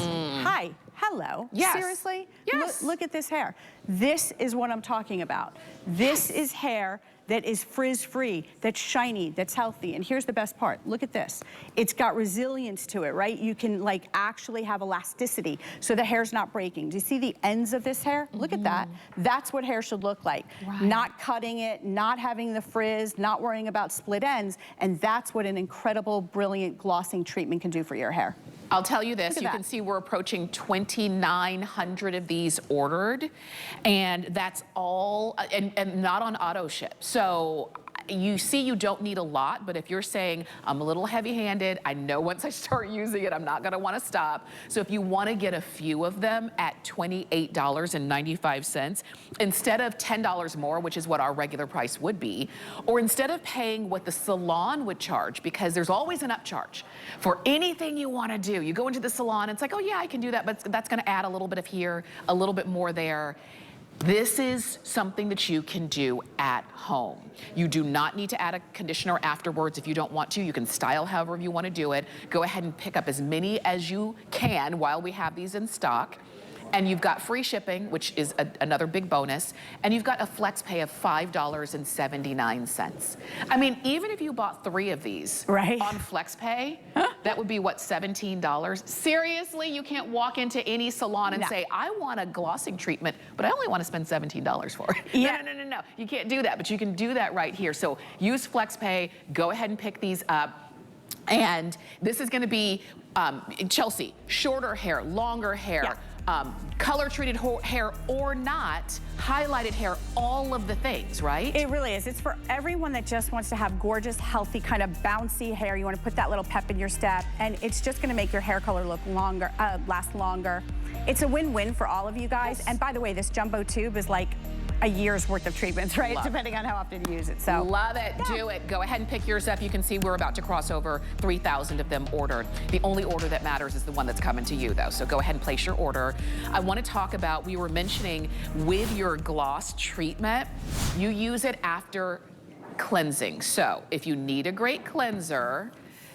Hi. Hello. Yes. Seriously? Yes. Look at this hair. This is what I'm talking about. This is hair that is frizz-free, that's shiny, that's healthy. And here's the best part. Look at this. It's got resilience to it, right? You can like actually have elasticity, so the hair's not breaking. Do you see the ends of this hair? Look at that. That's what hair should look like. Not cutting it, not having the frizz, not worrying about split ends. And that's what an incredible, brilliant glossing treatment can do for your hair. I'll tell you this, you can see we're approaching 2,900 of these ordered, and that's all, and not on auto ship. So you see you don't need a lot, but if you're saying, I'm a little heavy-handed, I know once I start using it, I'm not gonna wanna stop. So if you wanna get a few of them at $28.95, instead of $10 more, which is what our regular price would be, or instead of paying what the salon would charge, because there's always an upcharge for anything you wanna do. You go into the salon, it's like, oh yeah, I can do that, but that's gonna add a little bit of here, a little bit more there. This is something that you can do at home. You do not need to add a conditioner afterwards if you don't want to. You can style however you want to do it. Go ahead and pick up as many as you can while we have these in stock. And you've got free shipping, which is another big bonus. And you've got a flex pay of $5.79. I mean, even if you bought 3 of these on flex pay, that would be what, $17? Seriously, you can't walk into any salon and say, I want a glossing treatment, but I only want to spend $17 for it. No. You can't do that, but you can do that right here. So use flex pay, go ahead and pick these up. And this is going to be, Chelsea, shorter hair, longer hair, color-treated hair or not, highlighted hair, all of the things, right? It really is. It's for everyone that just wants to have gorgeous, healthy, kind of bouncy hair. You want to put that little pep in your step, and it's just going to make your hair color look longer, last longer. It's a win-win for all of you guys. And by the way, this jumbo tube is like a year's worth of treatments, right? Depending on how often you use it. So love it. Do it. Go ahead and pick yours up. You can see we're about to cross over 3,000 of them ordered. The only order that matters is the one that's coming to you, though. So go ahead and place your order. I want to talk about, we were mentioning with your gloss treatment, you use it after cleansing. So if you need a great cleanser,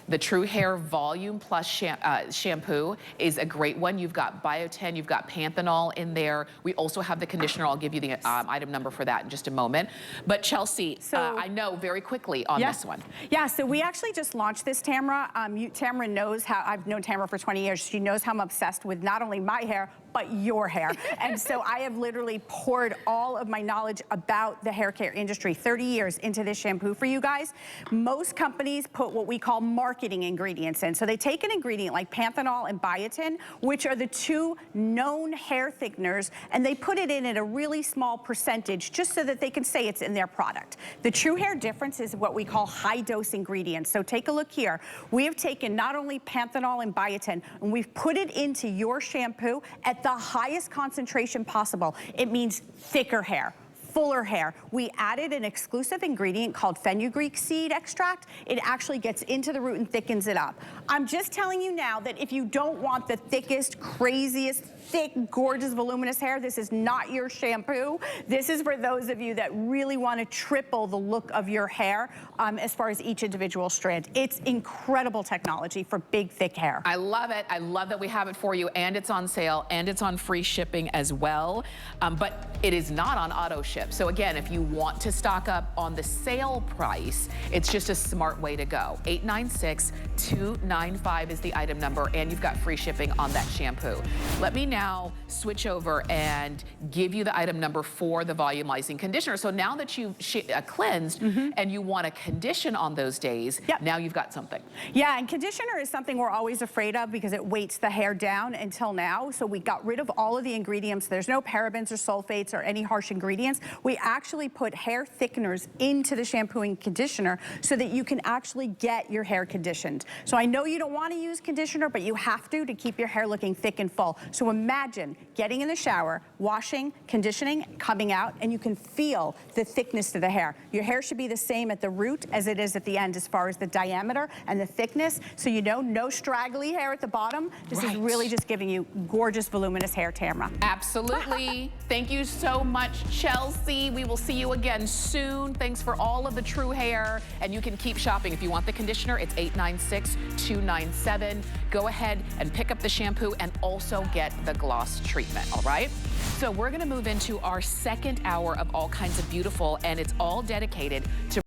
the True Hair Volume Plus shampoo is a great one. You've got biotin, you've got panthenol in there. We also have the conditioner. I'll give you the item number for that in just a moment. But Chelsea, I know very quickly on this one. Yeah, so we actually just launched this, Tamara. Tamara knows how, I've known Tamara for 20 years. She knows how I'm obsessed with not only my hair, but your hair. And so I have literally poured all of my knowledge about the hair care industry, 30 years into this shampoo for you guys. Most companies put what we call marketing ingredients in. So they take an ingredient like panthenol and biotin, which are the 2 known hair thickeners, and they put it in at a really small percentage just so that they can say it's in their product. The True Hair difference is what we call high dose ingredients. So take a look here. We have taken not only panthenol and biotin, and we've put it into your shampoo at the highest concentration possible. It means thicker hair, fuller hair. We added an exclusive ingredient called fenugreek seed extract. It actually gets into the root and thickens it up. I'm just telling you now that if you don't want the thickest, craziest, thick, gorgeous, voluminous hair, this is not your shampoo. This is for those of you that really want to triple the look of your hair as far as each individual strand. It's incredible technology for big, thick hair. I love it. I love that we have it for you, and it's on sale, and it's on free shipping as well. But it is not on auto ship. So again, if you want to stock up on the sale price, it's just a smart way to go. 896-295 is the item number, and you've got free shipping on that shampoo. Let me now switch over and give you the item number for the volumizing conditioner. So now that you've cleansed and you want to condition on those days, now you've got something. Yeah, and conditioner is something we're always afraid of because it weights the hair down until now. So we got rid of all of the ingredients. There's no parabens or sulfates or any harsh ingredients. We actually put hair thickeners into the shampoo and conditioner so that you can actually get your hair conditioned. So I know you don't want to use conditioner, but you have to keep your hair looking thick and full. So imagine getting in the shower, washing, conditioning, coming out, and you can feel the thickness of the hair. Your hair should be the same at the root as it is at the end as far as the diameter and the thickness. So you know, no straggly hair at the bottom. This is really just giving you gorgeous, voluminous hair, Tamara. Absolutely. Thank you so much, Chelsea. We will see you again soon. Thanks for all of the true hair. And you can keep shopping. If you want the conditioner, it's 896-297. Go ahead and pick up the shampoo and also get the gloss treatment, all right? So we're gonna move into our second hour of All Kinds of Beautiful, and it's all dedicated to